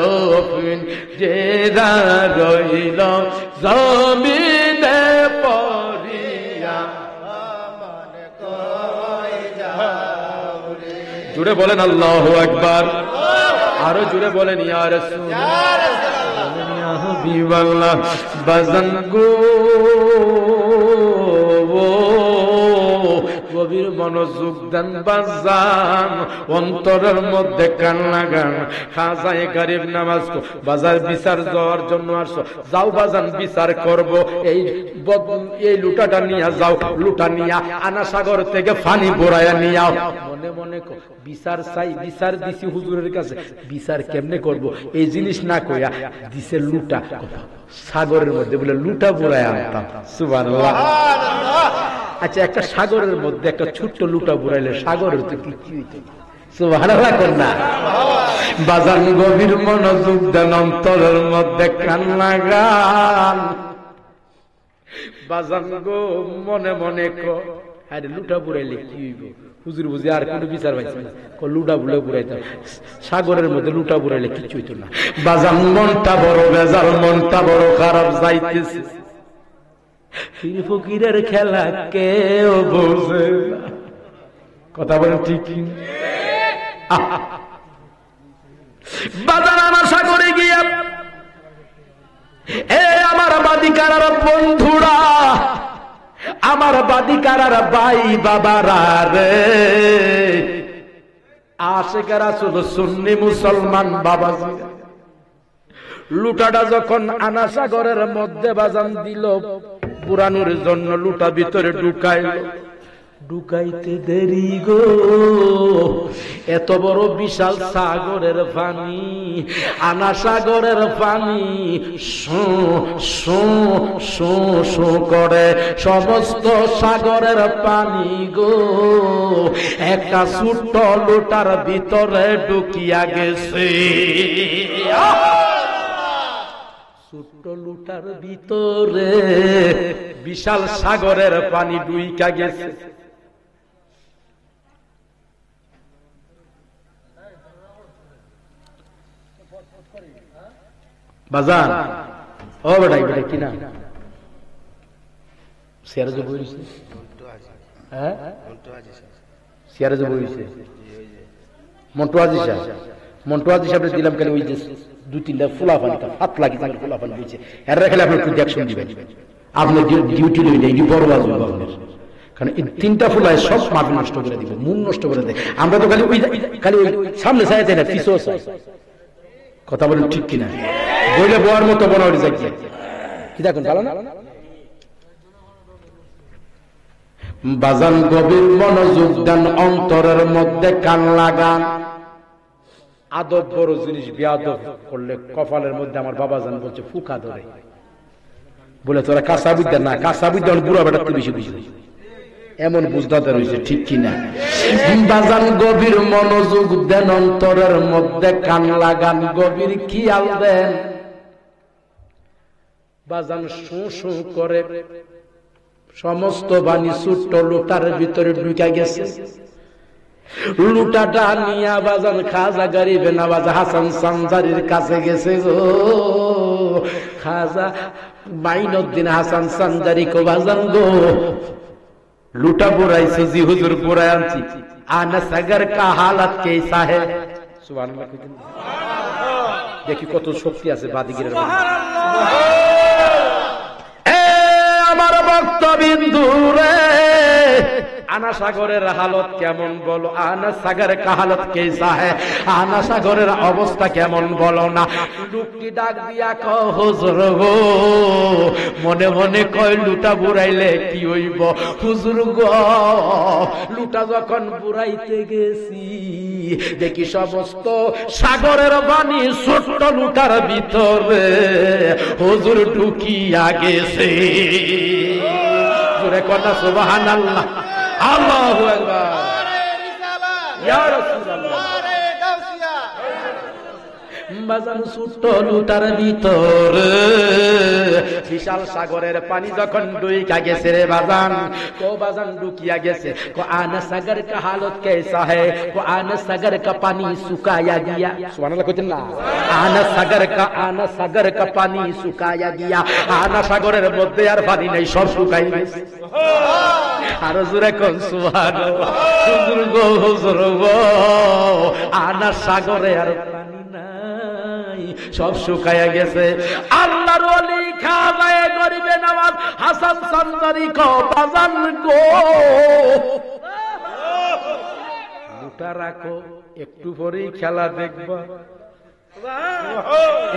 পিঞ্জিরা রইল জমিনে পড়িয়া জুড়ে বলেন আল্লাহু আকবার আরো জুড়ে বলেন ইয়া রাসূলুল্লাহ ইয়া হাবিবাল্লাহ বাজান গো গভীর মনোযোগ দেন বাজান অন্তরের মধ্যে কান লাগান খাজায়ে গরিব নামাজ বাজার বিচার যাওয়ার জন্য আসো যাও বাজান বিচার করব এই লুটাটা নিয়ে যাও লুটা নিয়া আনা সাগর থেকে পানি ভরায়া নিয়াও মনে মনে বিচার চাই বিচার দিছি হুজুরের কাছে বিচার কেমনে করব এই জিনিস না কইয়া দিছে লুটা সাগরের মধ্যে বলে লুটা ভরায়া আনতাম সুবহানাল্লাহ আচ্ছা একটা সাগরের মধ্যে একটা ছোট্ট লুটা বুড়াইলে সাগরের তো কি হইতো সুবহানাল্লাহ কন্যা বাজান গভীর মনোযোগ দেন অন্তরের মধ্যে কান লাগান বাজান গো মনে মনে আরে লুটা বুড়াইলে কি হইব হুজুর বুঝি আর কোনো বিচার পাইছে না লুটা বুড়ে বুড়াইতাম সাগরের মধ্যে লুটা বুড়াইলে কিছু হইতো না বাজান মনটা বড় বেজাল মনটা বড় খারাপ যাইতেছে পীর ফকিরের খেলা কেউ বোঝে না কথা বলেন ঠিক বাজার আমার সাগরে গিয়া এ আমার বাদিকারার বন্ধুরা আমার বাদিকারার ভাই বাবারা রে আশিকেরা শুধু সুন্নি মুসলমান বাবাজি লুটাটা যখন আনা সাগরের মধ্যে বাজান দিল পুরানোর জন্য লুটা ভিতরে ঢুকাইতে দেরি গো এত বড় বিশাল সাগরের পানি আনা সাগরের পানি শো করে সমস্ত সাগরের পানি গো একটা ছোট্ট লুটার ভিতরে ঢুকিয়া গেছে ছোট্ট লুটার ভিতরে বিশাল সাগরের পানি ঢুইকা গেছে বাজান ও বেটা বেটা কিনা সিয়ারে যে বইছে হ্যাঁ সিয়ারে যে বইছে মন্টুয়াজি সাহেব দিলাম কেন ওই যে দুই তিনটা ফুলা পানি হাত লাগি তাকে ফুলা পানি বইছে এর রাখলে আপনি একটু দেখশন দিবেন আপনার ডিউটি লই নেই বড় বাজু আপনার কারণ এই তিনটা ফুলায় সব মাফি নষ্ট করে দিব মন নষ্ট করে দেয় আমরা তো খালি ওই সামনে চাইতে না পিছও চাই কথা বলেন ঠিক কিনা বইলে বয়ার মতো বড় হয়ে যায় কি দেখুন ভালো না বাজান গভীর মনোযোগ দেন, অন্তরের মধ্যে কান লাগান। আদব বড় জিনিস, বেয়াদব করলে কপালের মধ্যে আমার বাবাজান বলছে ফুকা ধরে, বলে তোরা কাঁচা বিদ্যা না, কাঁচা বিদ্যা বুড়া বেটাতে বেশি বুঝলি, এমন বুঝতে রয়েছে, ঠিক কিনা? বাজান গভীর মনোযোগ দেন, অন্তরের মধ্যে কান লাগান, গভীর খেয়াল দেন। বাজান শু শু করে সমস্ত বাণী ছোট্ট লোটার ভিতরে ঢুকে গেছে। লুটাটা নিয়া বাজান খাজা গরিবে নওয়াজ হাসান সানজারির কাছে গেছে গো। খাজা মাইনুদ্দিন হাসান সানজারি কো বাজান গো, লুটা বুরাইছে জি হুজুর, বুরাই আনছি। আনা সাগর কা হালত কেসা হে? সুবহানাল্লাহ। দেখি কত শক্তি আছে বাদিগিরের মধ্যে। আমার ভক্তবিন্দু রে, আনা সাগরের হালত কেমন বলো, আনা সাগর কা হালত কেসা হে? আনা সাগরের অবস্থা কেমন বলো না। লোকটি ডাক দিয়া কয় হুজুর গো, মনে মনে কয় লুটা বুড়াইলে কি হইব হুজুর গো। লুটা যখন বুড়াইতে গেছি দেখি সমস্ত সাগরের পানি ছোট্ট লুটার ভিতরে হুজুর ঢুকিয়া গেছে। জোরে কথা সুবহানাল্লাহ, আল্লাহু আকবার, ইয়া রাসূলুল্লাহ। বাজান ছোট্ট লুটার ভিতরে বিশাল সাগরের পানি যখন ডুইকা গেছে রে বাজান, কো বাজান ঢুকিয়া গেছে। কো আনা সাগর কা হালত কেসা হে? কো আনা সাগর কা পানি শুকায়া গিয়া। সুবহানাল্লাহ কইতেন না? আনা সাগর কা পানি শুকায়া গিয়া। আনা সাগরের মধ্যে আর পানি নাই, সব শুকাই গেছে। আর জোরে কোন সুবহানাল্লাহ। হুজুর গো, হুজুর গো, আনা সাগরে আর পানি নাই, সব শুকায়া গেছে। আল্লাহর ওলি খাজা গরিবে নওয়াজ হাসান সানজারি কো বাজান গো, লুটা রাখো, একটু পরেই খেলা দেখবা,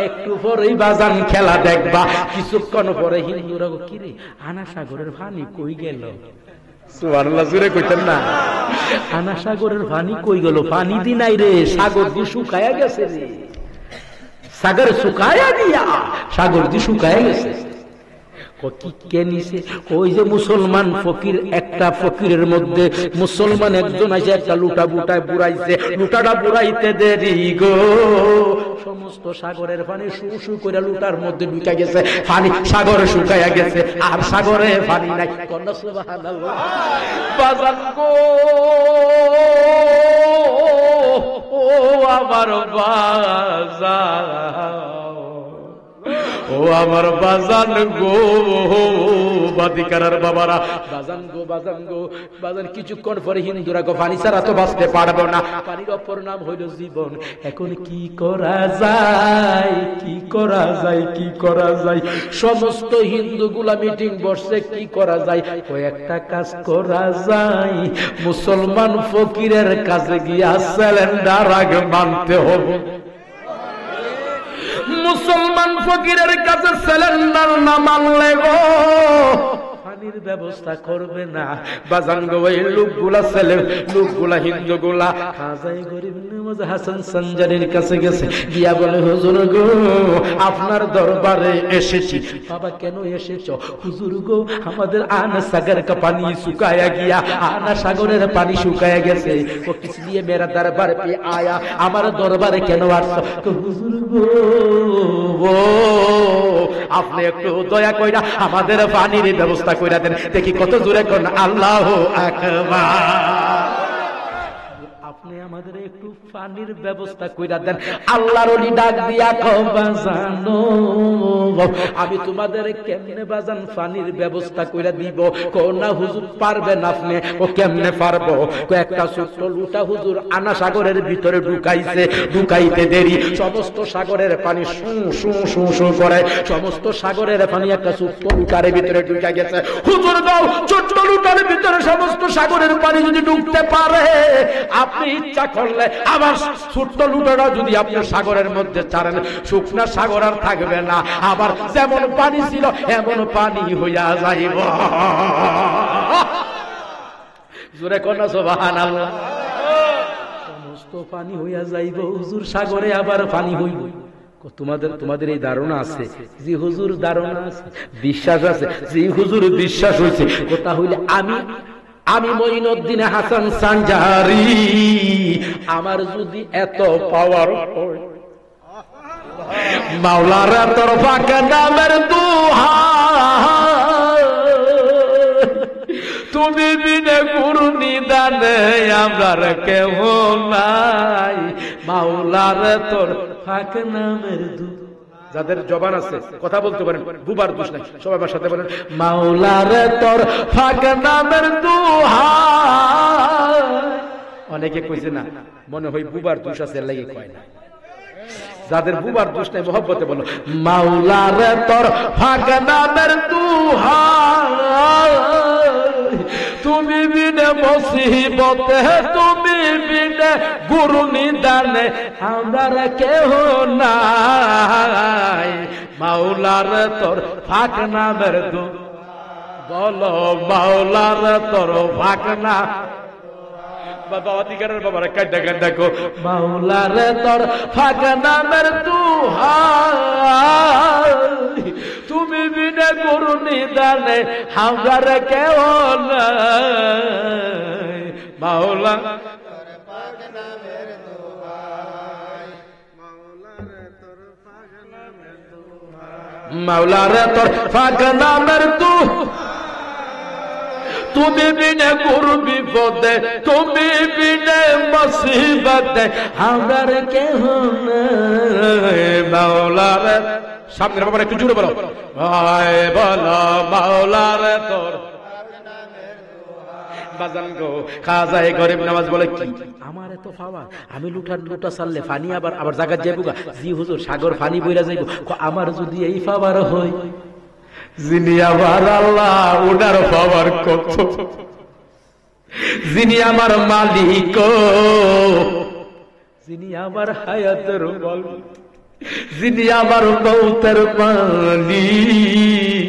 একটু পরেই বাজান খেলা দেখবা। কিছুক্ষণ পরে হিন্দুরা কি রে, আনা সাগরের পানি কই গেল? সুবহানাল্লাহ, জোরে কইতেন না? আনা সাগরের পানি কই গেল? পানি দি নাই রে, সাগর দি শুকায়া গেছে রে, সাগর শুকায়া গিয়া, সাগর দি শুকায়া গেছে। ওই যে মুসলমান ফকির, একটা ফকিরের মধ্যে মুসলমান একজন আছে, একটা লুটা বুটায় বুড়াইছে, লুটাটা বুড়াইতে দেরি গো, সমস্ত সাগরের পানি শু শু করে লুটার মধ্যে ঢুকে গেছে, পানি সাগরে শুকায়া গেছে, আর সাগরে পানি নাই। কন্যা সুবহানাল্লাহ। বাজান গো, ও আমার বাজান, ও আমার বাজান গো, বাদিকারার বাবারা, বাজান গো, বাজান গো, বাজান। কিছুক্ষণ পরে হিন্দুরা গো, পানি ছাড়া তো বাঁচতে পারবো না, পানির অপর নাম হইল জীবন। এখন কি করা যায়, কি করা যায়, কি করা যায়? সমস্ত হিন্দুগুলা মিটিং বসছে, কি করা যায়? একটা কাজ করা যায়, মুসলমান ফকিরের কাছে গিয়া সিলিন্ডার আগে মানতে হবে। মুসলমান ফকিরের কাছে সিলিন্ডার না মানলে গো পানির ব্যবস্থা করবে না। বাজান গো, ওই লোকগুলা লোকগুলা হিন্দুগুলা খাজাই গরিব নওয়াজ হাসান সানজারির কাছে গেছে, গিয়া বলে হুজুর গো, আপনার দরবারে এসেছি। বাবা কেন এসেছো? হুজুর গো, আমাদের আনা সাগর কা পানি শুকায়া গিয়া, আনা সাগরের পানি শুকায়া গেছে। ও কিস লিয়ে মেরা দরবার পে আয়া, আমার দরবারে কেন আসছো? হুজুর গো, আপনি একটু দয়া কইরা আমাদের পানির ব্যবস্থা কইরা দেন। দেখি কত জোরে কোন আল্লাহু আকবার। আপনি আমাদের একটু পানির ব্যবস্থা কইরা দেন। আল্লাহর ওলি ডাক দিয়া কও, বাজানো আমি তোমাদের কেমনে বাজান পানির ব্যবস্থা কইরা দিব? কও না হুজুর পারবেন আপনি। ও কেমনে পারবো? একটা ছোট্ট লুটা হুজুর আনা সাগরের ভিতরে ঢুকাইছে, ঢুকাইতে দেরি সমস্ত সাগরের পানি শু শু শু শু করে, সমস্ত সাগরের পানি একটা ছোট্ট লুটার ভিতরে ঢুকে গেছে। হুজুর দাও, ছোট্ট লুটার ভিতরে সমস্ত সাগরের পানি যদি ঢুকতে পারে, আপনি ইচ্ছা করলে আবার ছোট্ট লুটাটা যদি আপনি সাগরের মধ্যে ছাড়েন, শুকনা সাগর আর থাকবে না, আবার যেমন পানি ছিল এমন পানি হইয়া যাইব। জোরে কোন সুবহানাল্লাহ। সমস্ত পানি হইয়া যাইব হুজুর, সাগরে আবার পানি হইব। তোমাদের এই ধারণা আছে যে হুজুর, ধারণা আছে, বিশ্বাস আছে যে হুজুর বিশ্বাস হইছে কথা হইলে আমি মঈনুদ্দিন হাসান সানজারি, আমার যদি এত পাওয়ার হয়, মাওলার তোর পাক নামের দোহাই, তুমি বিনে গুরু নিদানে আমার কেহ নাই, মাওলার তোর পাক নামের দোহাই। যাদের জবান আছে কথা বলতে পারেন, বুবার দোষ নাই, সবাই আমার সাথে বলেন, মাওলার তোর পাক নামের দোহাই। অনেকে কইছে না, মনে হয় বুবার দোষ আছে, লাগে কয় না। যাদের বুবার দোষ নাই মহব্বতে বলো, মাওলার তোর পাক নামের দোহাই, তুমি বিনে মুসিবতে, তুমি বিনে গুরু নিদানে আমার কেহ নাই, মাওলার তোর পাক নামের দোহাই। বলো মাওলার তোর পাক নাম। বাবা অধিকারের বাবারা কাঁদা কাঁদা কো, মাওলার তোর পাক নামের দোহাই, তুমি বিনে গুরু নিদানে আমার কেহ নাই, মাওলা তোর পাক নামের দোহাই, মাওলার তোর পাক নামের দোহাই, তুমি বিনে গুরু বিপদে, তুমি বিনে মুসিবতে আমার কেহ নাই, মাওলার। সামনের বাবার একটু জুড়ে বলো, ভাই বলো মাওলার তোর বাজান গো। খাজায়ে গরিব নামাজ বলে কি আমার এত পাওয়া, আমি লুটা চাললে ফানি আবার জায়গা যাইব গা। জি হুজুর, সাগর ফানি বইরা যাইব। আমার যদি এই পাওয়ার হয়, যিনি আমার আল্লাহ ওনার পাওয়ার কত, যিনি আমার মালিক, যিনি আমার হায়াতের মালিক, যিনি আমার মৌতের মালিক,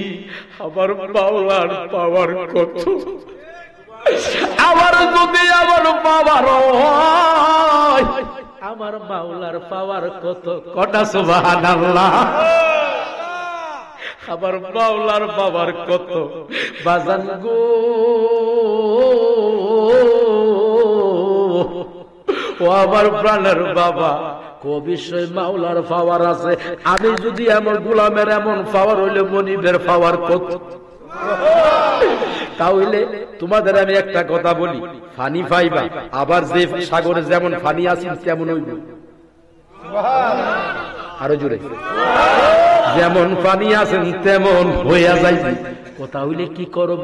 আমার মাওলার পাওয়ার কত। আমার যদি আমার পাওয়ার হয়, আমার মাওলার পাওয়ার কত, কটা সুবহানাল্লাহ। আবার মাওলার বাবার কত বাজান গো, ও আমার প্রাণের বাবা, কবিশ্বই মাওলার পাওয়ার আছে। আমি যদি এমন গোলামের এমন পাওয়ার হইলে মনিবের পাওয়ার কত। তাহলে তোমাদের আমি একটা কথা বলি, ফানি পাইবা, আবার যে সাগরে যেমন ফানি আছেন তেমন হইব। আরো জোরে, যেমন পানি আছেন তেমন হইয়া যাইবে। কথা হইলে কি করব,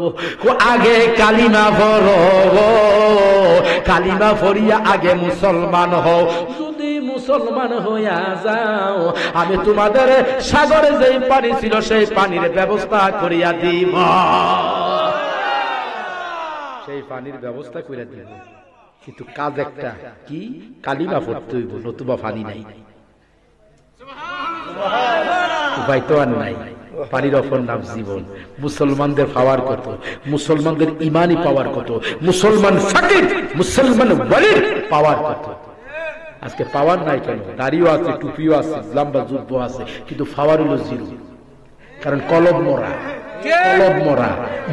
আগে কালিমা পড়ো, কালিমা পড়িয়া আগে মুসলমান হও। যদি মুসলমান হইয়া যাও, আমি তোমাদের সাগরে যেই পানি ছিল সেই পানির ব্যবস্থা করিয়া দিব, সেই পানির ব্যবস্থা করিয়া দিব। কিন্তু কাজ একটা কি, কালিমা পড়তে হইব, নতুবা পানি নাই। উপায় তো আর নাই। পানির অপর নাম জীবন। মুসলমানদের পাওয়ার কত, মুসলমানদের ইমানি পাওয়ার কত, মুসলমান ফাকির, মুসলমান ওয়ালির পাওয়ার কত। আজকে পাওয়ার নাই কেন? দাড়িও আছে, টুপিও আছে, লম্বা যুব্ব আছে, কিন্তু পাওয়ার হলো জিরো। কারণ কলব মরা, কলব মরা,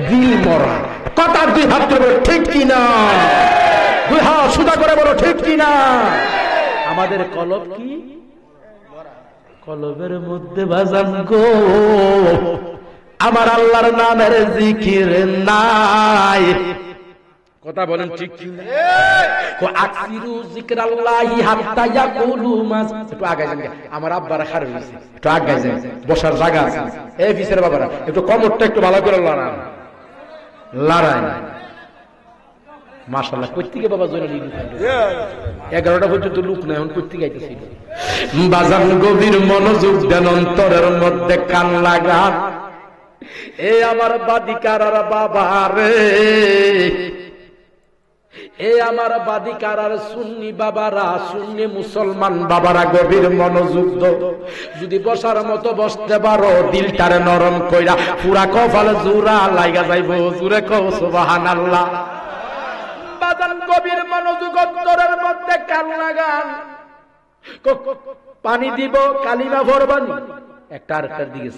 দিল মরা। কথার দুই হাত করে বলো ঠিক কিনা, দুই হাত সুদা করে বলো ঠিক কিনা। আমাদের কলব কি? কলবের মধ্যে বাজান গো আমার আল্লাহর নামের জিকির নাই। কথা বলেন ঠিক কি? আকসিরু যিকরাল্লাহি হাত্তা ইয়াকুলু মাস। একটু আগে যান, আমার আব্বারা খারাপ হইছে, একটু আগে যান, বসার জায়গা আছে। এই ফিসের বাবারা একটু কমরটা একটু ভালো করে লড়ান, লড়াই। মাশাআল্লাহ, কইতিকে বাবা জয়নাল 11টা পর্যন্ত লোক নাই, এখন কইতিকে আইতেছিল। বাজান গভীর মনোযোগ দেন, অন্তরের মধ্যে কান লাগান। এ আমার বাদিকার আর বাবা রে, এ আমার বাদিকার আর সুন্নি বাবারা, সুন্নি মুসলমান বাবারা, গভীর মনোযোগ দাও। যদি বসার মতো বসতে পারো, দিলটারে নরম কইরা পুরা কপাল জোড়া লাগা যাইব। জোরে কও সুবহানাল্লাহ। কান লাগান, পানি দিব কালিমা ভরবানি, একটা আরেকটার দিকে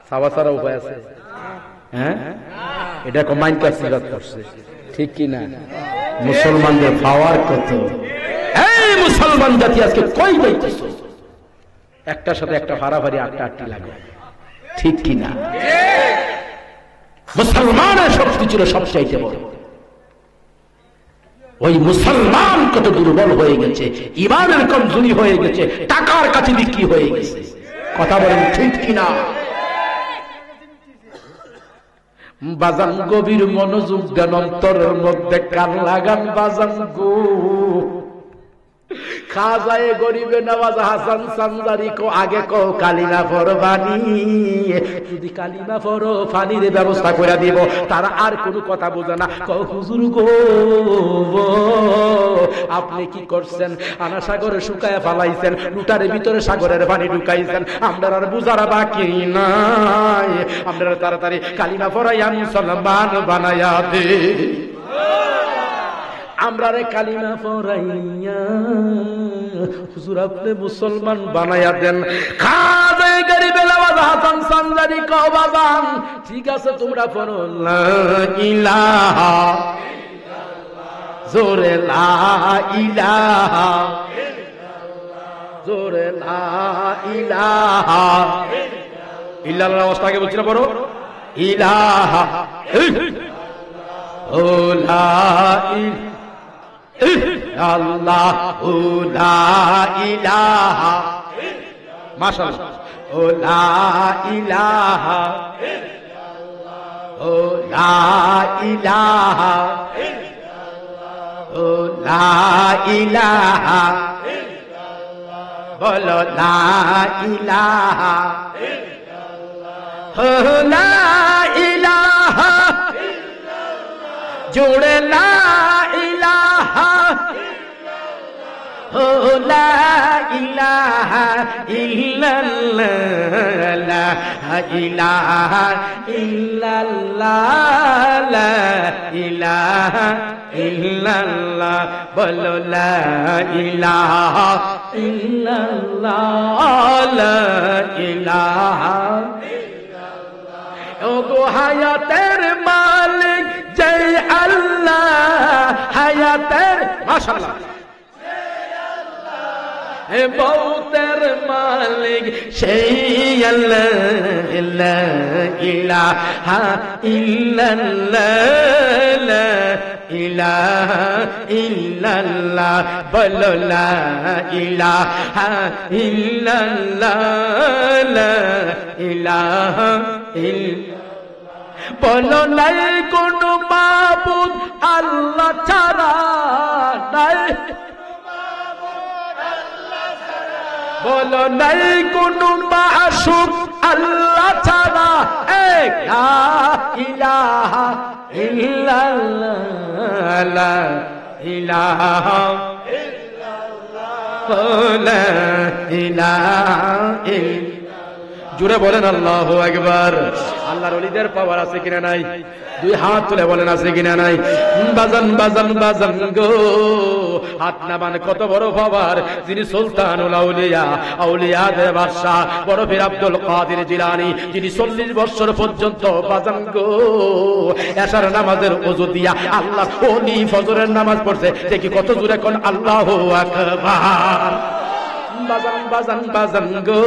চাওয়া ছাড়া উপায় আছে? হ্যাঁ, এটা কমাইন কাজ করছে, ঠিক কিনা? মুসলমানদের পাওয়ার কত! এই মুসলমান জাতি আজকে কই যাইতেছ? একটার সাথে একটা ফাড়াফাড়ি, আটটা আটটি লাগে, ঠিক কিনা? মুসলমানের শক্তি ছিল সবচাইতে বড়। ওই মুসলমান কত দুর্বল হয়ে গেছে, ইমানের কমজোরি হয়ে গেছে, টাকার কাছে বিক্রি হয়ে গেছে। কথা বলেন ঠিক কিনা? বাজান গভীর মনোযোগ দেন, অন্তরের মধ্যে কান লাগান বাজান গো। খাজায়ে গরিবে নওয়াজ হাসান সানজারি কো আগে কো কালিমা পড়বানি, যদি কালিমা পড়ো পানির ব্যবস্থা করে দিব। তারা আর কোনো কথা বোঝে না, কও হুজুর গো আপনি কি করছেন? আনা সাগরে শুকায় ফালাইছেন, লুটার ভিতরে সাগরের পানি ঢুকাইছেন, আমরা আর বুঝার বাকি নাই। আমরা তাড়াতাড়ি কালিমা পড়াইয়া মুসলমান বানায়া দে, আমরা রে কালিমা পড়াইয়া হুজুর আপনি মুসলমান বানাইয়া দেন। খাজায়ে গরিবে নওয়াজ হাসান সানজারি কও বাবান ঠিক আছে তোমরা পড়ো লা ইলাহা ইল্লাল্লাহ, জোরে লা ইলাহা ইল্লাল্লাহ, জোরে লা ইলাহা ইল্লাল্লাহ। অবস্থাকে বলছি না, পড়ো ইলাহা ও লা আল্লাহু লা ইলাহা মাশাআল্লাহ, ও লা ইলাহা ও লা ইলাহা ও লা ইলাহা, বলো লা ইলাহা ও লা ইলাহা, জোড়ে লা ইলাহা ও লা ইলাহা ইল্লাল্লাহ, লা ইলাহা ইল্লাল্লাহ, লা ইলাহা ইল্লাল্লাহ, বলো লা ইলাহা ইল্লাল্লাহ, লা ইলাহা ইল্লাল্লাহ। ও গো হায়াতের মালিক জয় আল্লাহ, হায়াতের মাশাআল্লাহ হে মৌতের মালিক সেই আল্লাহ, লা ইলাহা ইল্লাল্লাহ, লা ইলাহা ইল্লাল্লাহ, বলো লা ইলাহা ইল্লাল্লাহ, লা ইলাহা ইল্লাল্লাহ, বলো নাই কোনো মাবুদ আল্লাহ ছাড়া, নাই বলো নাই কোনো মাশূক আল্লাহ ছাড়া, এক লা ইলাহা ইল্লাল্লাহ, লা ইলাহা ইল্লাল্লাহ, লা ইলাহা ইল্লাল্লাহ। জুড়ে বলেন আল্লাহু আকবার। আল্লাহর ওলিদের পাওয়ার আছে কিনা নাই? দুই হাত তুলে বলেন আছে কিনা নাই? বাজান বাজান বাজান গো, হাত নামান কত বড় পাওয়ার, যিনি সুলতানুল আউলিয়া, আউলিয়াদের বাদশাহ বড় পীর আব্দুল কাদের জিলানী, যিনি 40 বছর পর্যন্ত বাজান গো এশার নামাজের ওযু দিয়া আল্লাহ ওলি ফজরের নামাজ পড়ছে। দেখি কত জোরে কোন আল্লাহু আকবার। বাজান বাজান বাজান গো,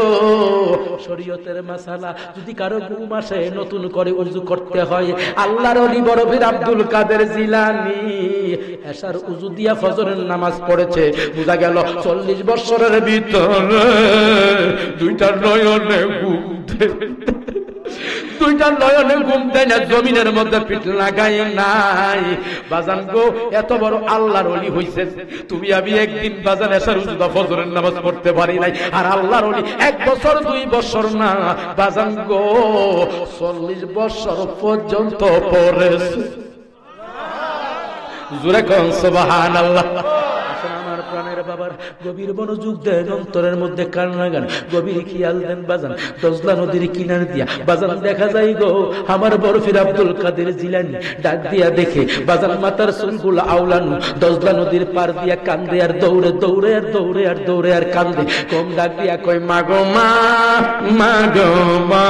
শরীয়তের মাসালা যদি কারো ঘুম আসে নতুন করে ওযু করতে হয়, আল্লাহর ওলি বড় পীর আব্দুল কাদের জিলানী এশার ওযু দিয়া ফজরের নামাজ পড়েছে। বোঝা গেল 40 বছরের ভিতরে দুইটা নয়নে ঘুম, দুইটা নয়নে ঘুম দেয় না, জমিনের মধ্যে পিঠ লাগাই নাই। বাজান গো এত বড় আল্লাহর ওলি হইছে, তুমি আমি একদিন বাজান এশার উজুদা ফজরের নামাজ পড়তে পারি নাই, আর আল্লাহর ওলি 1 বছর 2 বছর না বাজান গো 40 বছর পর্যন্ত পড়েছে। জোরে কোন সুবহানাল্লাহ। আসলে আমার প্রাণের আমার বাবার গভীর মনোযোগ দেন, অন্তরের মধ্যে কান লাগান, গভীর খেয়াল দেন বাজান। দজলা নদীর কিনার দিয়া বাজান দেখা যায় গো আমার বরফির আব্দুল কাদের জিলানী ডাক দিয়া দেখে বাজান মাতার চুলগুলো আওলানো, দজলা নদীর পার দিয়া কান্দে আর দৌড়ে দৌড়ে আর দৌড়ে আর দৌড়ে আর কান্দে। কম ডাক দিয়া কয় মাগো মা, মাগো মা,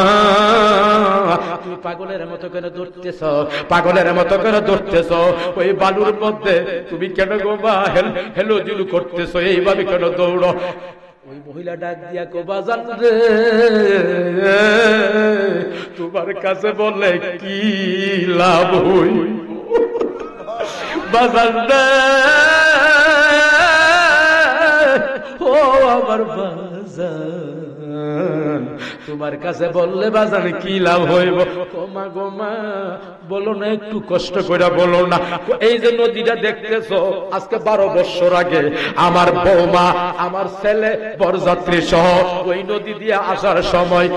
তুমি পাগলের মতো কেন দৌড়তেছ, পাগলের মতো কেন দৌড়তেছ, ওই বালুর মধ্যে তুমি কেন গো মা হেলো জিলু করতেছ, এইভাবে কেন দৌড়ো? ওই মহিলা ডাক দিয়া কো বাজান রে, তোমার কাছে বললে কি লাভ হই বাজান রে, ও আমার বাজান, তোমার কাছে বললে বাজান কি লাভ হইব? মা গো মা, বলো না, একটু কষ্ট করে বলো না। এই যে নদীটা দেখতেছো, আজকে 12 বছর আগে আমার বৌমা আমার ছেলে বরযাত্রী সহ ওই নদী দিয়ে আসার সময়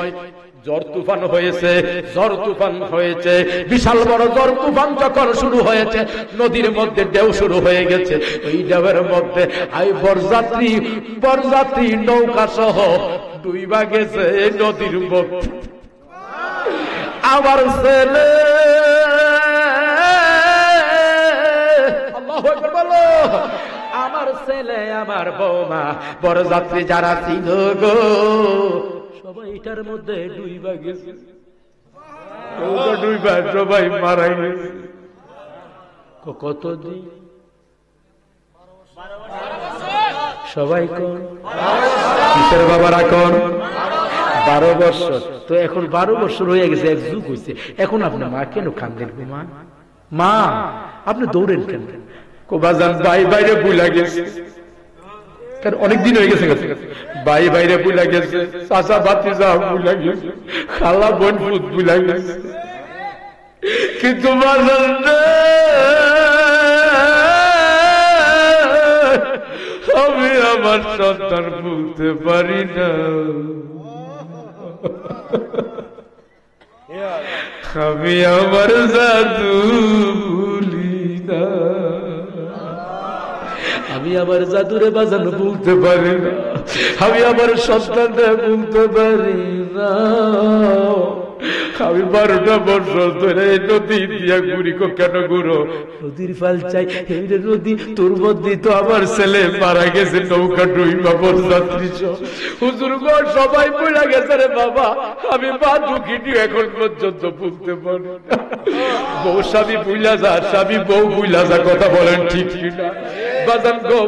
ঝড় তুফান হয়েছে, ঝড় তুফান হয়েছে, বিশাল বড় ঝড় তুফান যখন শুরু হয়েছে নদীর মধ্যে ঢেউ শুরু হয়ে গেছে। ওই ঢেউয়ের মধ্যে এই বরযাত্রী নৌকা সহ ডুইবা গেছে নদীর মধ্যে। আমার ছেলে, আল্লাহু আকবার বলো, আমার ছেলে আমার বৌমা বরযাত্রী যারা ছিল গো সবাই এটার মধ্যে ডুইবা গেছে, ডুইবা সবাই মারা গেছে। কতদিন? সবাই কোন কিসের বাবারা কোন? 12 বছর। তো এখন 12 বছর হয়ে গেছে, এক যুগ হয়েছে। এখন আপনি মা কেন কান্দেন গো মা? মা আপনি দৌড়েন কেন? বাজান ভাই বাইরে বুলা গেছে, অনেকদিন হয়ে গেছে, ভাই বাইরে বুলা গেছে, চাচা ভাতিজা বুলা গেছে, খালা বোন ফুট বুলা গেছে, কিন্তু বাজান আমি আমার সন্তান ভুলতে পারি না, আমি আমার জাদু ভুলি না, আমি আমার জাদুরে বাজানো ভুলতে পারি না, আমি আমার সন্তানটা ভুলতে পারি না। আমি 12টা বছর ধরে নদী দিয়া ঘুরি, কেন ঘুরো? নদীর ফাল চাই। নদী তোর মধ্যে তো আমার ছেলে মারা গেছে নৌকা ডুইবা বরযাত্রী হুজুর গো সবাই পড়ে গেছে রে বাবা, আমি মা দুঃখিনী এখন পর্যন্ত বুঝতে পারি না। বউ স্বামী বুইলা যা, স্বামী বউ বুইলা যা, কথা বলেন ঠিক কিনা?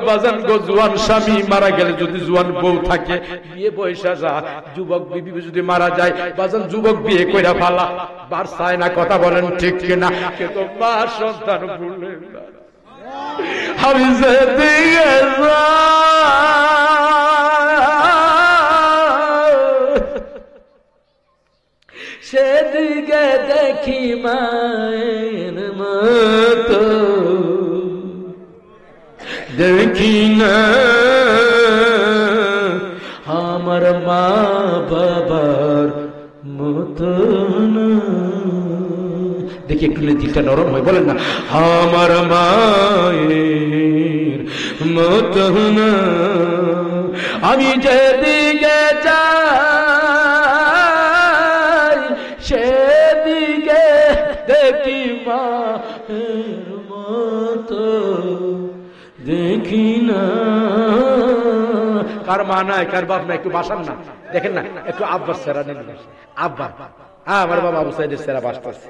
বাজান গো জোয়ান স্বামী মারা গেলে যদি জোয়ান বউ থাকে বিয়ে বয়সা যা, যুবক বিবি যদি মারা যায় বাজান যুবক বিয়ে কইরা ফালা, বার চায় না, কথা বলেন ঠিক কিনা? কিন্তু মা সন্তান ভুলে না। আমি যেদিকে সেদিকে দেখি মায়ের মতো, দেখি না আমার মা বাবার মতো না। দেখি একটু দিলটা নরম হয়, বলেন না আমার মায়ের মতো না। আমি যেদিকে যাই সেদিকে দেখি মায়ের মতো, দেখি না। কার মা নাই, কার বাপ না, একটু বাসান না, দেখেন না, একটু আব্বার সেরা নেন, আব্বা, আমার বাবা আবু সাইদের সেরা বাসতেছে।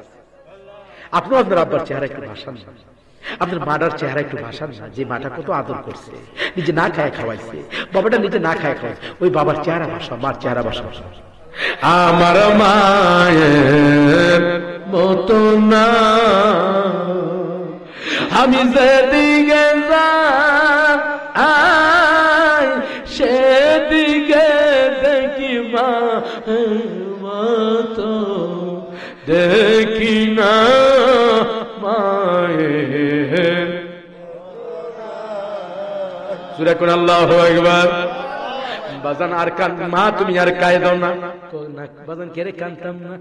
আপনিও আপনার আব্বার চেহারা একটু ভাসান না, আপনার মাটার চেহারা একটু ভাসান না, যে মাটা কত আদর করছে, নিজে না খায় খাওয়াইছে, বাবাটা নিজে না খায় খাওয়াইছে, ওই বাবার চেহারা ভাসা, মার চেহারা ভাসা। আমার মায়ের মতো না, আমি যেদিকে যাই সেদিকে দেখি মায়ের মতো, দেখি না মায়ের। সূরা কোন? আল্লাহু আকবার। বাজান আর কান মা তুমি আর কাঁদো না। বাজান কেরে কাঁদতাম না,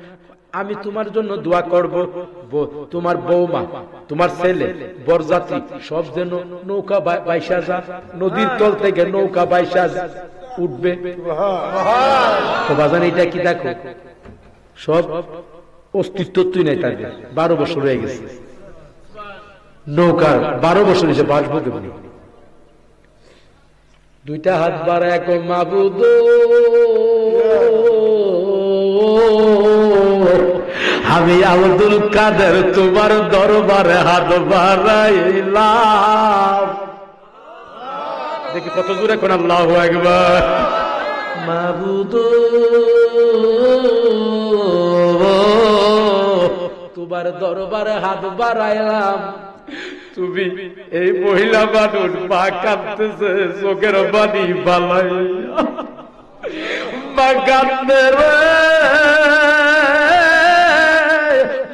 আমি তোমার জন্য দোয়া করব, তোমার বৌমা তোমার ছেলে বরযাত্রী সব যেন নৌকা বাইসা যা, নদীর তল থেকে নৌকা বাইসা উঠবে। তো বাজান এটা কি দেখো, সব অস্তিত্ব তুই নাই তাদের। 12 বছর হয়ে গেছে নৌকার, 12 বছর এসে বাসবো কেমনি? দুইটা হাত বাড়ায় কো মাবুদ আমি আব্দুল কাদের তোমার দরবারে হাত বাড়াইলাম। দেখি কত জোরে কোন আল্লাহু আকবার। মাবুদ তোমার দরবারে হাত বাড়াইলাম, তুমি এই মহিলা মানুষ মা কাঁদতেছে চোখের পানি বালাই মা কাঁদতে রে,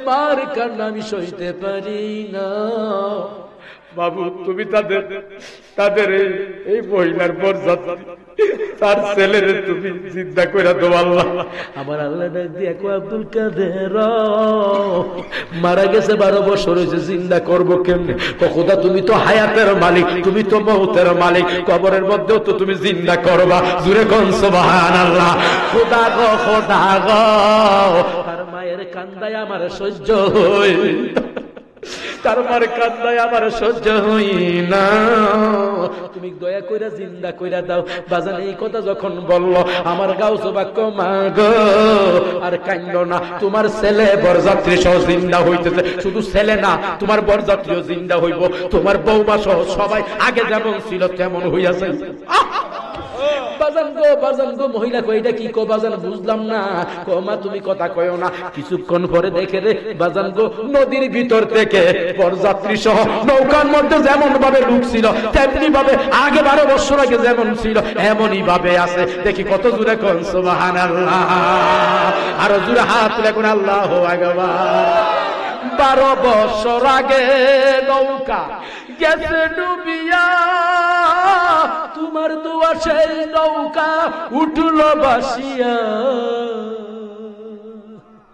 মার কান্না আমি সইতে পারি না। বাবু তুমি তাদের এই মহিলার বরযাত্রী তার ছেলের তুমি চিন্তা করে দাও আল্লাহ। আমার আল্লাহ ডাক দিয়ে কো আব্দুল কাদের মারা গেছে 12 বছর হয়েছে, চিন্তা করবো কেমনে? খোদা তুমি তো হায়াতের মালিক, তুমি তো মউতের মালিক, কবরের মধ্যেও তো তুমি চিন্তা করবা। জুরে কোন সুবহানাল্লাহ। খোদা গো খোদা গো, তার মায়ের কান্দায় আমার সহ্য হই, তার মার কান্দায় আমার সহ্য হই না, তুমি দয়া কইরা জিন্দা কইরা দাও। বাজান এই কথা যখন বলল আমার গাউস বাক্য মা গো আর কান্দ না, তোমার ছেলে বরযাত্রী সহ জিন্দা হইতেছে। শুধু ছেলে না, তোমার বরযাত্রীও জিন্দা হইব, তোমার বৌমা সহ সবাই আগে যেমন ছিল তেমন হইয়াছে। বাজান গো মহিলা কো এটা কি কো? বাজান বুঝলাম না। কো মা তুমি কথা কয়ো না। কিছুক্ষণ পরে দেখে রে বাজান গো নদীর ভিতর থেকে বরযাত্রী সহ নৌকার মধ্যে যেমন ভাবে লোক ছিল তেমনি ভাবে আগে 12 বছর আগে যেমন ছিল এমনই ভাবে আছে। দেখি কত জোরে কোন সুবহানাল্লাহ। আর জোরে হাত তুলে কোন আল্লাহু আকবার। 12 বছর আগে নৌকা গেছে ডুবিয়া, তোমার দোয়া সেই নৌকা উঠলো বাসিয়া।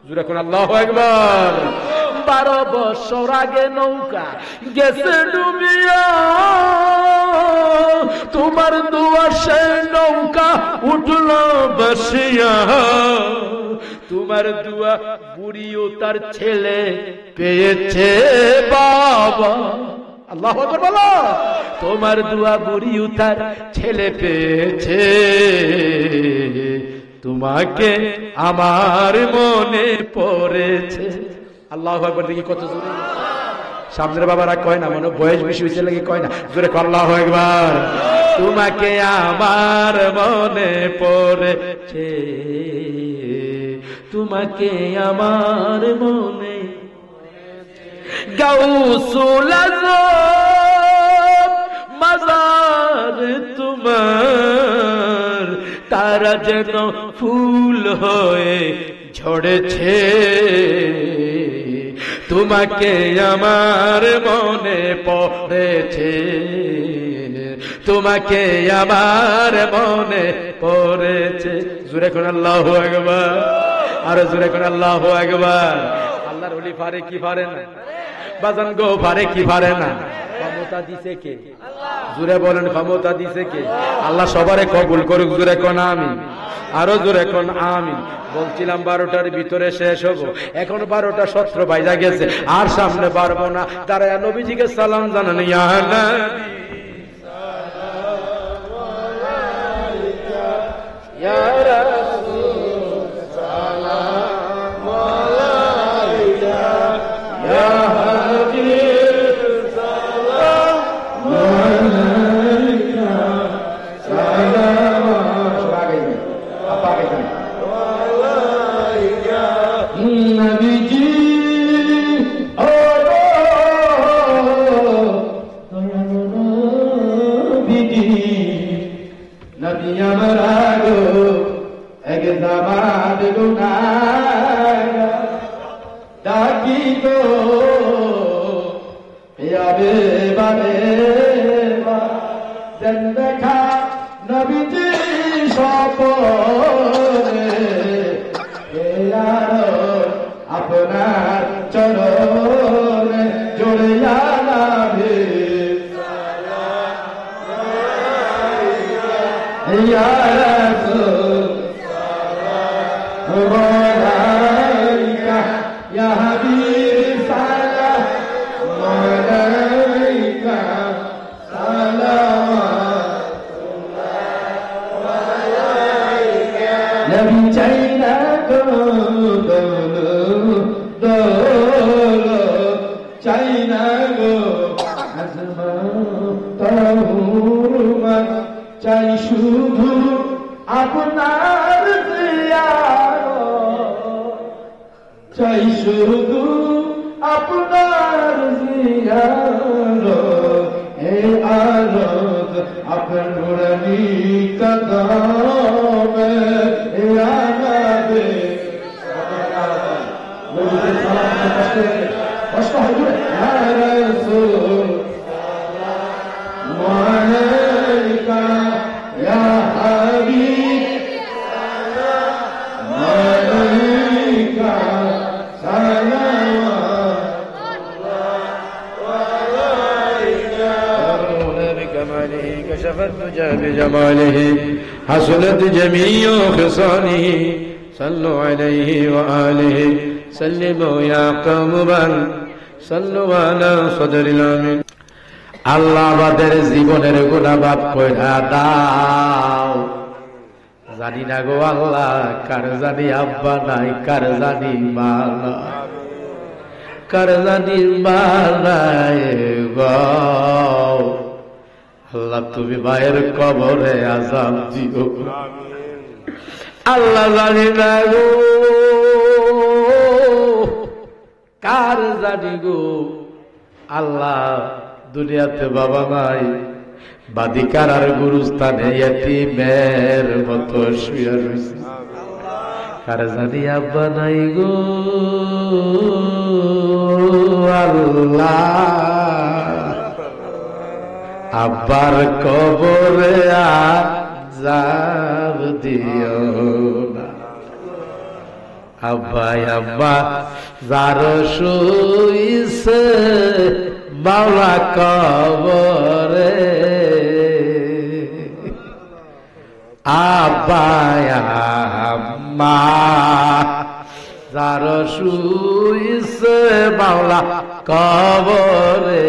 জোরে কোন আল্লাহু আকবার। 12 বছর আগে নৌকা গেছে ডুবিয়া, তোমার দোয়া সেই নৌকা উঠলো বাসিয়া। তোমার দোয়া বুড়িও তার ছেলে পেয়েছে বাবা। আল্লাহু আকবার বলো। তোমার দোয়া বুড়িও তার ছেলে পেয়েছে, তোমাকে আমার মনে পড়েছে। আল্লাহু আকবার। দেখি কত জোরে সামনের বাবারা কয় না, মনে বয়স বেশি হয়েছে লাগে কয় না, জোরে আল্লাহু আকবার। তোমাকে আমার মনে পড়েছে, তোমাকে আমার মনে। গাউসুল আজম মাজার তোমার, তারা যেন ফুল হয়ে ঝরেছে, তোমাকে আমার মনে পড়েছে, তোমাকে আমার মনে পড়েছে। জোরে কোন আল্লাহু আকবার। আর জোরে কোন আল্লাহু আকবার। আল্লাহর ওলি পারে কি পারে না? বাজান গো পারে কি পারে না? ক্ষমতা দিছে কে? জোরে বলেন ক্ষমতা দিছে কে? আল্লাহ সবারে কবুল করুক। জোরে কোন আমিন। আরো জোরে কোন আমিন। বলছিলাম 12টার ভিতরে শেষ হবো, এখন 12টা 17 বাজা গেছে, আর সামনে পারবো না। তারা নবীজিকে সালাম জানান। ইয়া নবী ইয়া রাসূল সালাম আলাইকা, ইয়া হাবিব সালাম আলাইকা, সালাম আলাইকা নবীজি। ও নবীজি, নবী আমরা গো এক জামাত গুনাহগার, ডাকি গো ইয়াবে বারে বা দেন দেখা নবীজি। পরে আপনার চরণে জোরে জানাবে ইয়া রাসূল আলাইকা ইয়া হাবিব সালাম আলাইকা সালাম নবী চাইনা গো চাইনা গো চাই শুধু আপনার জিয়ারত চাই শুধু আপনার জিয়ারত এই আরত আপনার নুরানি কদমে আনাবে কষ্ট হবে ইয়া রাসূল আলাইকা ইয়া হাবিব আলাইকা بكماله كشف الدجى بجماله حسنت جميع خصاله صلوا عليه وآله سلموا يا قوم بل صلوا على صدر الأمين আল্লাহ আমাদের জীবনের গুনাহ মাফ কইরা দাও জানি না গো আল্লাহ কার জানি আব্বা নাই কার জানি মা নাই কার জানি মা নাই গো আল্লাহ তুমি মায়ের কবরে আযাব দিও আল্লাহ জানি না গো কার জানি গো আল্লাহ দুনিয়াতে বাবা নাই বাদিকার আর গুরুস্থানে ইয়তীমের মতো শুয়ে রয়েছে কার জানি আব্বা নাই গো আল্লাহ আব্বার কবরে আযাব দিও না আব্বাই আব্বা যার শুইছে মাওলা কবরে আব্বাই আম্মা যার শুইছে মাওলা কবরে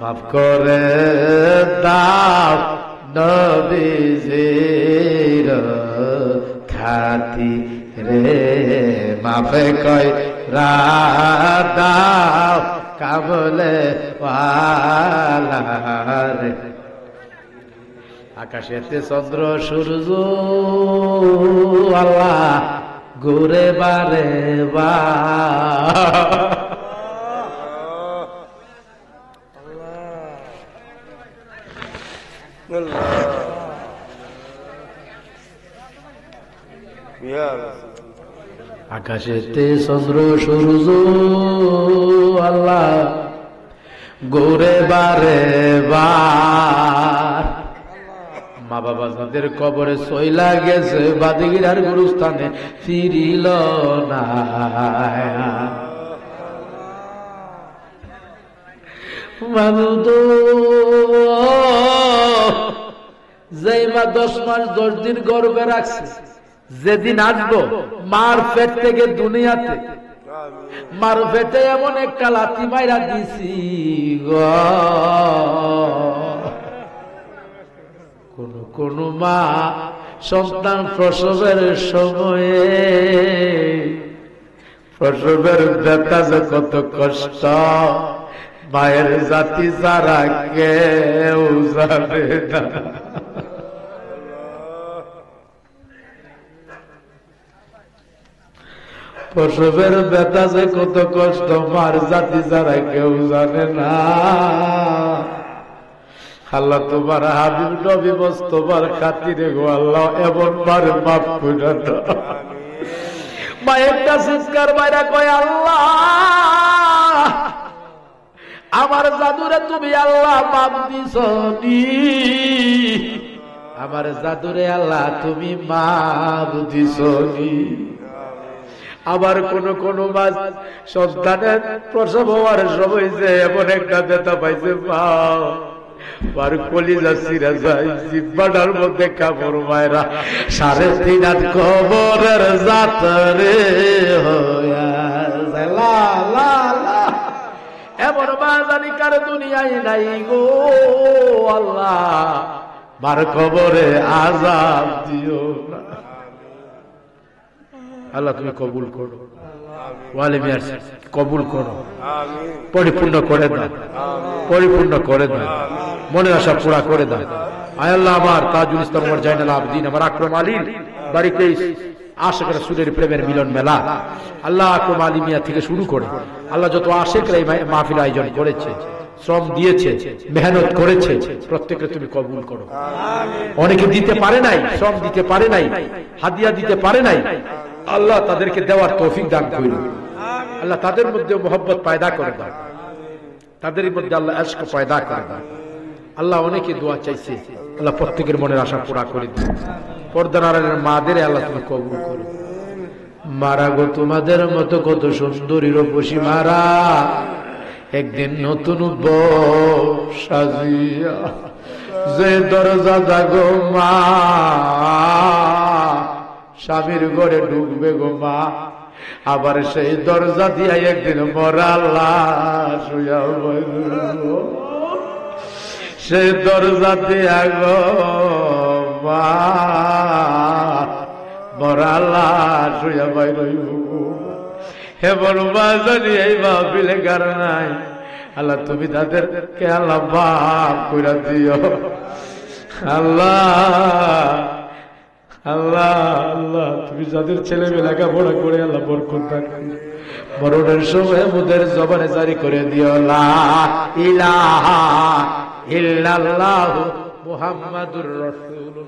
মাফ করে দাও নবীজির খাতিরে মাফে কয় দাও কাবলে ওয়ালারে আকাশেতে চন্দ্র সূর্য আল্লাহ ঘুরে বারে বা আকাশেতে চন্দ্র সূর্য আল্লাহ ঘুরে বারে বার মা বাবা যাদের কবরে সইলা গেছে বাদিগিরার গুরুস্থানে ফিরিল না মাবুদ যেই মা 10 মাস 10 দিন গর্ভে রাখছে যেদিন আসবো মার পেট থেকে দুনিয়াতে মার পেটে এমন একটা লাথি মাইরা দিছি কোন মা সন্তান প্রসবের সময়ে প্রসবের ব্যথা যে কত কষ্ট মায়ের জাতি যারা কেউ জানে না প্রসবের ব্যথা যে কত কষ্ট মার জাতি যারা কেউ জানে না আল্লাহ তোমার হাবিব নবী মোস্তফার খাতিরে গো আল্লাহ এমন মার মাফ করে দাও মা একটা চিৎকার মাইরা কয় আল্লাহ আমার জাদুরে তুমি আল্লাহ মাফ দিছনি আমার জাদুরে আল্লাহ তুমি মাপ দিছনি। আবার কোন মাস সন্তানের প্রসব হওয়ার সময় যে এমন একটা ব্যথা পাইছে পাও আর কলিজা ছিঁড়া যায়, জিব্বাটার মধ্যে কাপড় মায়েরা 3.5 হাত কবরের যাত্রে হইয়া যায়। লা লা লা এমন মা জানি কার দুনিয়ায় নাই গো আল্লাহ, মার কবরে আযাব দিও না। আল্লাহ তুমি কবুল করো, ওয়ালে মিয়ার কবুল করো, পরিপূর্ণ করে দাও, পরিপূর্ণ করে দাও, মনের আশা পুরা করে দাও। আয় আল্লাহ আমার তাজুল ইসলাম ওমর জাইনুল আবেদিন, আমার আকরাম আলীর বাড়িতে আশিক রাসূলের প্রেমের মিলন মেলা, আল্লাহ আকরাম আলী মিয়া থেকে শুরু করে আল্লাহ যত আশিকরা এই মাহফিল আয়োজন করেছে, শ্রম দিয়েছে, মেহনত করেছে, প্রত্যেককে তুমি কবুল করো। অনেকে দিতে পারে নাই, শ্রম দিতে পারে নাই, হাদিয়া দিতে পারে নাই, আল্লাহ তাদেরকে দেওয়ার তৌফিক দান করুন। আল্লাহ তাদের মধ্যে মোহব্বত পয়দা করে দাও, তাদের মধ্যে আল্লাহ ইশক পয়দা করে দাও। আল্লাহ অনেকে দোয়া চাইছে, আল্লাহ প্রত্যেকের মনের আশা পুরা করে দিও। পর্দার আড়ালের মাদের আল্লাহ তুমি কবুল করো। মারা গো তোমাদের মতো কত সুন্দরী রূপসী মারা একদিন নতুন সাজিয়া যে দরজা জাগো মা, স্বামীর ঘরে ঢুকবে গো মা, আবার সেই দরজা দিয়া একদিন মরা লাশ হইয়া বইল, সেই দরজা দিয়া গো মা মরা লাশ হইয়া বাইর হইব। হে বড় মা জানি এই মাহফিলে কার নাই, আল্লাহ তুমি তাদেরকে আল্লাহ মাফ কইরা দিও। আল্লাহ আল্লাহ আল্লাহ তুমি যাদের ছেলে মেয়ে লেখাপড়া করে আল্লাহ বরকত দান করো, মরণের সময় মুদের জবানে জারি করে দিও লা ইলাহা ইল্লাল্লাহু মুহাম্মাদুর রাসূলুল্লাহ।